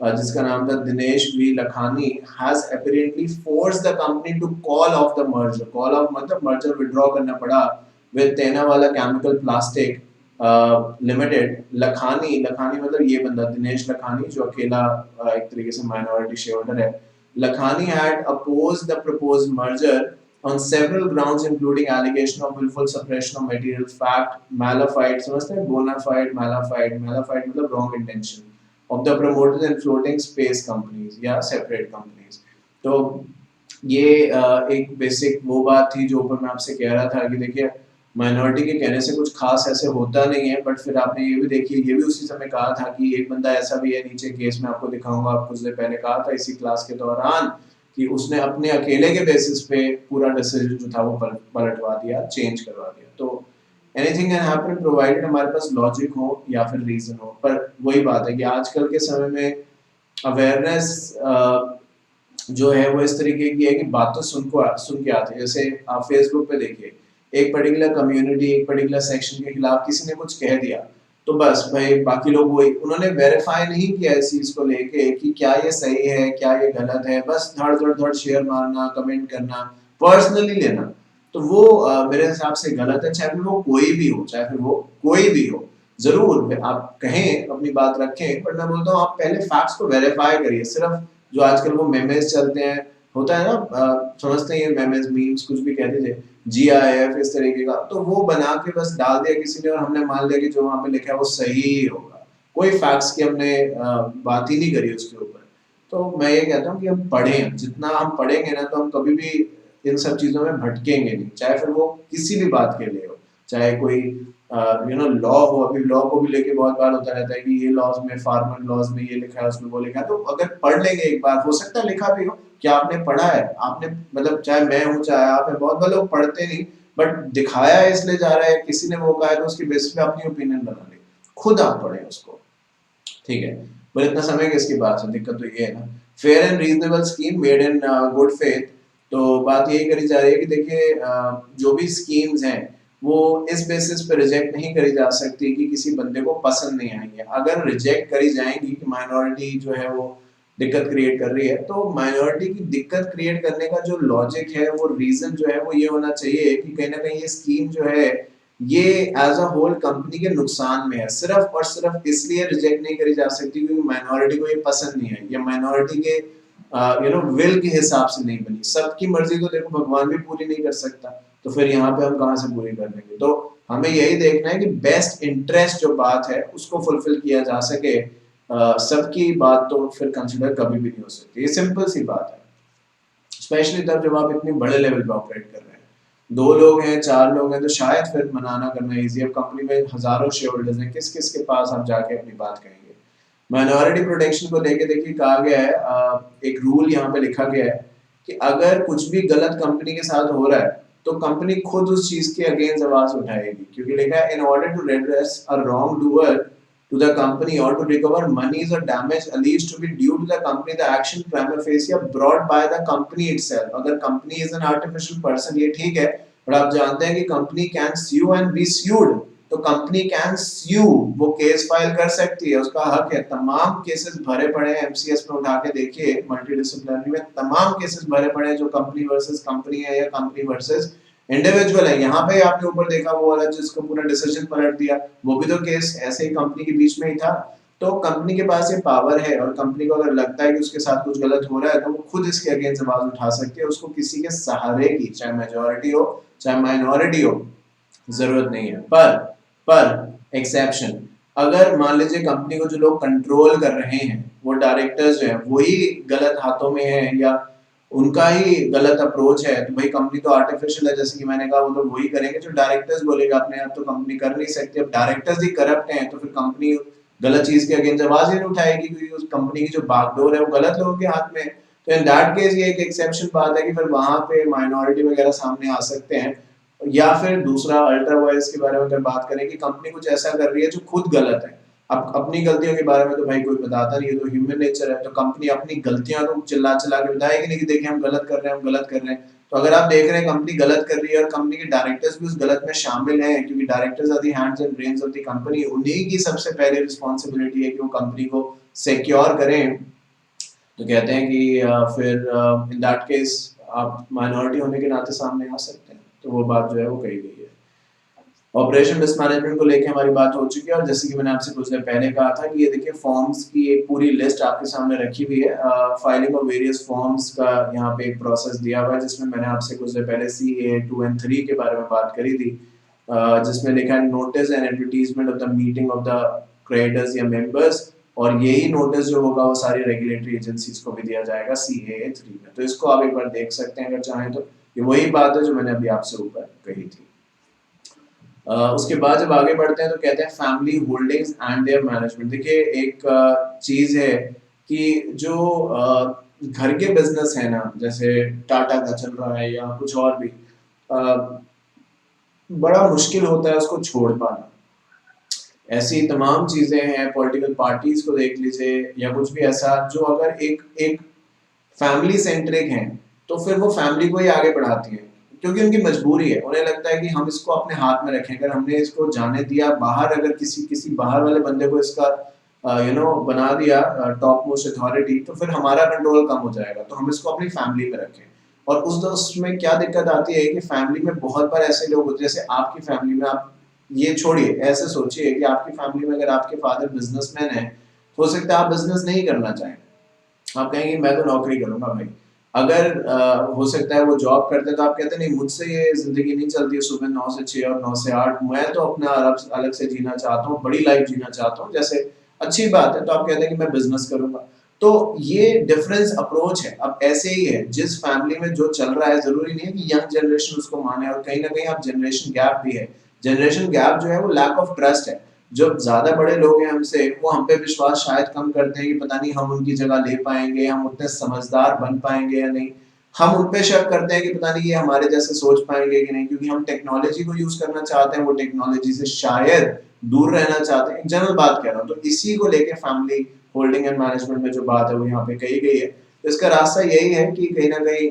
जिसका नाम था Dinesh V Lakhani has apparently forced the company to call off the merger. Call off मतलब मर्जर विड्रॉ करना पड़ा with Tenawala chemical plastic limited. Lakhani मतलब ये बंदा दिनेश लखानी जो अकेला एक तरीके से माइनॉरिटी शेयर होल्डर है। Lakhani had opposed the proposed merger on several grounds including allegation of willful suppression of material fact, malafide, समझते हैं bona fide, malafide मतलब wrong intention of the promoters and floating space companies या separate companies। तो ये एक basic वो बात थी जो ऊपर मैं आपसे कह रहा था कि देखिए माइनॉरिटी के कहने से कुछ खास ऐसे होता नहीं है, बट फिर आपने ये भी देखिए, ये भी उसी समय कहा था कि एक बंदा ऐसा भी है, नीचे केस में आपको दिखाऊंगा, आपको कुछ देर पहले कहा था इसी क्लास के दौरान कि उसने अपने अकेले के बेसिस पे पूरा डिसीजन जो था वो पलटवा दिया, चेंज करवा दिया। तो एनीथिंग कैन हैपन प्रोवाइडेड हमारे पास लॉजिक हो या फिर रीजन हो। पर वही बात है कि आजकल के समय में अवेयरनेस जो है वो इस तरीके की है कि बात तो सुन के आती है। जैसे आप फेसबुक पे देखिए, एक पर्टिकुलर कम्युनिटी, एक पर्टिकुलर सेक्शन के खिलाफ किसी ने कुछ कह दिया तो बस भाई बाकी लोग वही, उन्होंने वेरीफाई नहीं किया इस चीज को लेके कि क्या ये सही है क्या ये गलत है, बस धड़ शेयर मारना, कमेंट करना, पर्सनली लेना। तो वो मेरे हिसाब से गलत है, चाहे फिर वो कोई भी हो, चाहे फिर वो कोई भी हो। जरूर आप कहें, अपनी बात रखें, बट मैं बोलता हूँ आप पहले फैक्ट्स को वेरीफाई करिए। सिर्फ जो आजकल वो मेमेज चलते हैं, होता है ना, समझते हैं मेमेज, मीम्स, कुछ भी कह दीजिए, GIF इस तरीके का, तो वो बना के बस डाल दिया किसी ने और हमने मान लिया कि जो वहां पे लिखा है वो सही ही होगा। कोई फैक्ट्स की हमने बात ही नहीं करी उसके ऊपर। तो मैं ये कहता हूँ कि हम पढ़ें, जितना हम पढ़ेंगे ना तो हम कभी भी इन सब चीजों में भटकेंगे नहीं, चाहे फिर वो किसी भी बात के लिए हो, चाहे कोई लॉ हो। अभी लॉ को भी लेके बहुत बार होता रहता है कि ये लॉज में, फार्मर लॉज में ये लिखा है, उसमें वो लिखा है। तो अगर पढ़ लेंगे एक बार, हो सकता है लिखा भी हो, क्या आपने पढ़ा है, आपने मतलब चाहे मैं हूँ चाहे आप है, बहुत बार लोग पढ़ते नहीं, बट दिखाया इसलिए जा रहा है, किसी ने वो कहा है तो उसकी बेसिस पे अपनी ओपिनियन बना ली। खुद आप पढ़े उसको, ठीक है। पर इतना समय किसकी बात है, दिक्कत तो ये है ना। Fair and reasonable scheme made in good faith. तो बात यही करी जा रही है कि देखिए जो भी स्कीम्स हैं वो इस बेसिस पे रिजेक्ट नहीं करी जा सकती कि किसी बंदे को पसंद नहीं आएंगे। अगर रिजेक्ट करी जाएंगी कि माइनॉरिटी जो है वो दिक्कत क्रिएट कर रही है, तो माइनॉरिटी की दिक्कत क्रिएट करने का जो लॉजिक है, वो रीजन जो है वो ये होना चाहिए कि कहीं ना कहीं ये स्कीम जो है ये एज अ होल कंपनी के नुकसान में है। सिर्फ और सिर्फ इसलिए रिजेक्ट नहीं करी जा सकती क्योंकि माइनॉरिटी को ये पसंद नहीं है, या माइनॉरिटी के विल के हिसाब से नहीं बनी। सबकी मर्जी तो देखो भगवान भी पूरी नहीं कर सकता, तो फिर यहाँ पे हम कहाँ से पूरी कर लेंगे। तो हमें यही देखना है कि बेस्ट इंटरेस्ट जो बात है उसको फुलफिल किया जा सके। सबकी बात तो फिर कंसिडर कभी भी नहीं हो सकती, ये सिंपल सी बात है। स्पेशली तब जब आप इतने बड़े लेवल पे ऑपरेट कर रहे हैं, 2 लोग हैं, 4 लोग हैं, तो शायद फिर मनाना करना इजी है। अब कंपनी में हजारों शेयर होल्डर्स हैं, किस किस के पास आप जाके अपनी बात कहेंगे। माइनॉरिटी प्रोटेक्शन को लेके देखिए कहा गया है, एक रूल यहाँ पे लिखा गया है कि अगर कुछ भी गलत कंपनी के साथ हो रहा है तो कंपनी खुद उस चीज के अगेंस्ट आवाज उठाएगी, क्योंकि लिखा है in order to redress a wrong doer to the company or to recover monies or damage alleged to be due to the company, the action prima facie brought by the company itself। अगर company is an artificial person ये ठीक है, पर आप जानते हैं कि company can sue and be sued। तो कंपनी कैन स्यू, वो केस फाइल कर सकती है, उसका हक है। तमाम केसेस भरे पड़े हैं MCS में, उठा के देखिए मल्टी डिसिप्लिनरी में तमाम केसेस भरे पड़े हैं जो कंपनी वर्सेस कंपनी है या कंपनी वर्सेस इंडिविजुअल है। यहाँ पे आपने ऊपर देखा वो वाला जिसको पूरा डिसीजन पलट दिया, वो भी तो केस ऐसे ही कंपनी के बीच में ही था। तो कंपनी के पास ये पावर है, और कंपनी को अगर लगता है कि उसके साथ कुछ गलत हो रहा है तो वो खुद इसके अगेंस्ट आवाज उठा सकती है। उसको किसी के सहारे की, चाहे मेजोरिटी हो चाहे माइनॉरिटी हो, जरूरत नहीं है। पर एक्सेप्शन, अगर मान लीजिए कंपनी को जो लोग कंट्रोल कर रहे हैं, वो डायरेक्टर्स जो है वही गलत हाथों में है या उनका ही गलत अप्रोच है, तो भाई कंपनी तो आर्टिफिशियल है, जैसे कि मैंने कहा, वो तो वही करेंगे जो डायरेक्टर्स बोलेगा। अपने आप तो कंपनी कर नहीं सकती। अब डायरेक्टर्स ही करप्ट हैं तो फिर कंपनी गलत चीज के अगेंस्ट आवाज ही नहीं उठाएगी, क्योंकि उस कंपनी की जो बागडोर है वो गलत लोगों के हाथ में है। तो इन दैट केस ये एक एक्सेप्शन बात है कि फिर वहां पे माइनॉरिटी वगैरह सामने आ सकते हैं। या फिर दूसरा अल्ट्रा वायरस के बारे में अगर बात करें कि कंपनी कुछ ऐसा कर रही है जो खुद गलत है। अब अपनी गलतियों के बारे में तो भाई कोई बताता नहीं है, तो ह्यूमन नेचर है। तो कंपनी अपनी गलतियां तो चिल्ला चिल्ला के बताएगी नहीं कि देखिए हम गलत कर रहे हैं, हम गलत कर रहे हैं। तो अगर आप देख रहे हैं कंपनी गलत कर रही है और कंपनी के डायरेक्टर्स भी उस गलत में शामिल हैं, क्योंकि directors are the hands and brains of the company, उन्हीं की सबसे पहले रिस्पॉन्सिबिलिटी है कि वो कंपनी को सिक्योर करें। तो कहते हैं कि फिर इन दैट केस आप माइनॉरिटी होने के नाते सामने आ सकते हैं। तो वो बात जो है वो कही गई है। ऑपरेशन मिसमैनेजमेंट को लेके हमारी बात हो चुकी है, और जैसे कि मैंने आपसे कुछ देर पहले कहा था कि ये देखिए फॉर्म्स की एक पूरी लिस्ट आपके सामने रखी हुई है। फाइलिंग ऑफ वेरियस फॉर्म्स का यहाँ पे एक प्रोसेस दिया हुआ है, जिसमें मैंने आपसे कुछ देर पहले CA 2 and 3 के बारे में बात करी थी, जिसमें लिखा है notice and advertisement of the meeting of the creditors या मेंबर्स। और यही नोटिस जो होगा वो सारी रेगुलेटरी एजेंसीज को भी दिया जाएगा CAA 3 में। तो इसको आप एक बार देख सकते हैं अगर चाहें तो। ये वही बात है जो मैंने अभी आपसे ऊपर कही थी। उसके बाद जब आगे बढ़ते हैं तो कहते हैं family holdings and there management. देखिए एक चीज है कि जो घर के बिजनेस है ना, जैसे टाटा का चल रहा है या कुछ और भी, बड़ा मुश्किल होता है उसको छोड़ पाना। ऐसी तमाम चीजें हैं, पॉलिटिकल पार्टीज को देख लीजिए या कुछ भी ऐसा, जो अगर एक एक फैमिली सेंट्रिक हैं तो फिर वो फैमिली को ही आगे बढ़ाती हैं, क्योंकि उनकी मजबूरी है। उन्हें लगता है कि हम इसको अपने हाथ में रखें, अगर हमने इसको जाने दिया बाहर, अगर किसी बाहर वाले बंदे को इसका बना दिया टॉप मोस्ट अथॉरिटी, तो फिर हमारा कंट्रोल कम हो जाएगा। तो हम इसको अपनी फैमिली में रखें। और उसमें क्या दिक्कत आती है कि फैमिली में बहुत बार ऐसे लोग होते हैं, जैसे आपकी फैमिली में आप ये छोड़िए, ऐसे सोचिए कि आपकी फैमिली में अगर आपके फादर बिजनेसमैन है, हो सकता है आप बिजनेस नहीं करना चाहें, आप कहेंगे मैं तो नौकरी करूंगा भाई। अगर हो सकता है वो जॉब करते तो आप कहते नहीं मुझसे ये जिंदगी नहीं चलती है सुबह 9 से 6 और 9 से 8, मैं तो अपना अलग अलग से जीना चाहता हूँ, बड़ी लाइफ जीना चाहता हूँ, जैसे अच्छी बात है, तो आप कहते हैं कि मैं बिजनेस करूंगा। तो ये डिफरेंस अप्रोच है। अब ऐसे ही है, जिस फैमिली में जो चल रहा है जरूरी नहीं है कि यंग जनरेशन उसको माने, और कहीं ना कहीं आप जनरेशन गैप भी है। जनरेशन गैप जो है वो लैक ऑफ ट्रस्ट है। जो ज्यादा बड़े लोग हैं हमसे, वो हम पे विश्वास शायद कम करते हैं कि पता नहीं हम उनकी जगह ले पाएंगे, हम उतने समझदार बन पाएंगे या नहीं। हम उन पे शक करते हैं कि पता नहीं ये हमारे जैसे सोच पाएंगे कि नहीं, क्योंकि हम टेक्नोलॉजी को यूज करना चाहते हैं, वो टेक्नोलॉजी से शायद दूर रहना चाहते हैं। जनरल बात कह रहा हूँ, तो इसी को लेके फैमिली होल्डिंग एंड मैनेजमेंट में जो बात है वो यहाँ पे कही गई है। तो इसका रास्ता यही है कि कहीं ना कहीं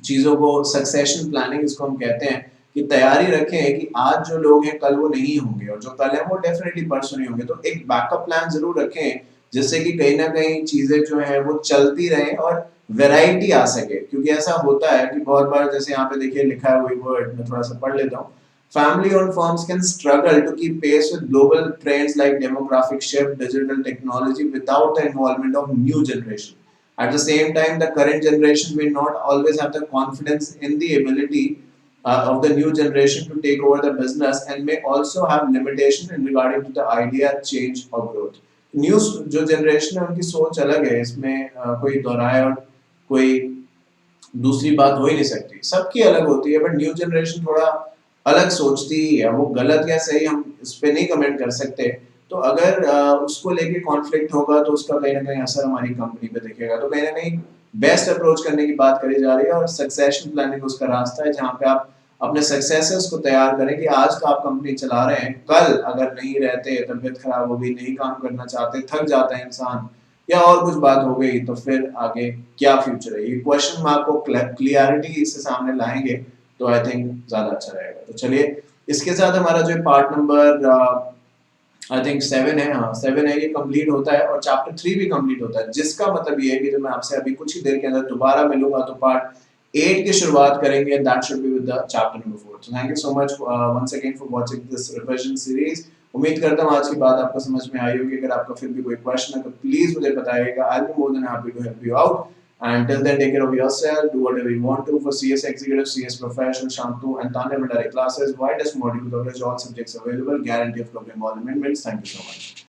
चीजों को सक्सेशन प्लानिंग इसको हम कहते हैं, कि तैयारी रखें कि आज जो लोग हैं कल वो नहीं होंगे, और जो कल है वो डेफिनेटली परसों नहीं होंगे। तो एक बैकअप प्लान जरूर रखें, जिससे कि कहीं ना कहीं चीजें जो है वो चलती रहें और वैरायटी आ सके। क्योंकि ऐसा होता है कि बहुत बार, जैसे यहाँ पे देखिए लिखा है वही वर्ड, मैं थोड़ा सा पढ़ लेता हूँ। Family owned firms can struggle to keep pace with global trends like demographic shift, digital technology without the involvement of new generation. At the same time, the current generation may not always have the confidence in the ability of the new generation to take over the business, and may also have limitation in regarding to the idea, change or growth. New जो generation है उनकी सोच अलग है, इसमें कोई दोहराए और कोई दूसरी बात हो ही नहीं सकती, सबकी अलग होती है। बट न्यू जनरेशन थोड़ा अलग सोचती ही है, वो गलत या सही हम इस पे नहीं कमेंट कर सकते। तो अगर उसको लेके कॉन्फ्लिक्ट होगा तो उसका कहीं ना कहीं असर हमारी कंपनी पे दिखेगा। तो कहीं ना कहीं बेस्ट अप्रोच करने की बात करी जा रही है, और सक्सेशन प्लानिंग उसका रास्ता है, जहाँ पे आप अपने सक्सेसर्स को तैयार करें कि आज तो आप कंपनी चला रहे हैं, कल अगर नहीं रहते, तबीयत खराब हो गई, नहीं काम करना चाहते, थक जाता है इंसान, या और कुछ बात हो गई, तो फिर आगे क्या फ्यूचर है, ये क्वेश्चन मार्क को क्लियरिटी इससे सामने लाएंगे तो आई थिंक ज्यादा अच्छा रहेगा। तो चलिए, इसके साथ हमारा जो पार्ट नंबर आई थिंक 7 है, हाँ 7 है, ये कंप्लीट होता है, और चैप्टर 3 भी कंप्लीट होता है, जिसका मतलब ये है कि जब मैं आपसे अभी कुछ ही देर के अंदर दोबारा मिलूंगा तो पार्ट 8 की शुरुआत करेंगे, and that should be with the chapter number 4। So thank you so much once again for watching this revision series. उम्मीद करता हूँ आज की बात आपको समझ में आई होगी। अगर आपका फिर भी कोई क्वेश्चन है तो प्लीज मुझे बताइएगा, I will be more than happy to help you out. Until then, take care of yourself, do whatever you want to. For CS Executive, CS Professional, Shantu and Tanya Bhandari classes, widest module coverage, all subjects available, guarantee of covering all amendments. Thank you so much.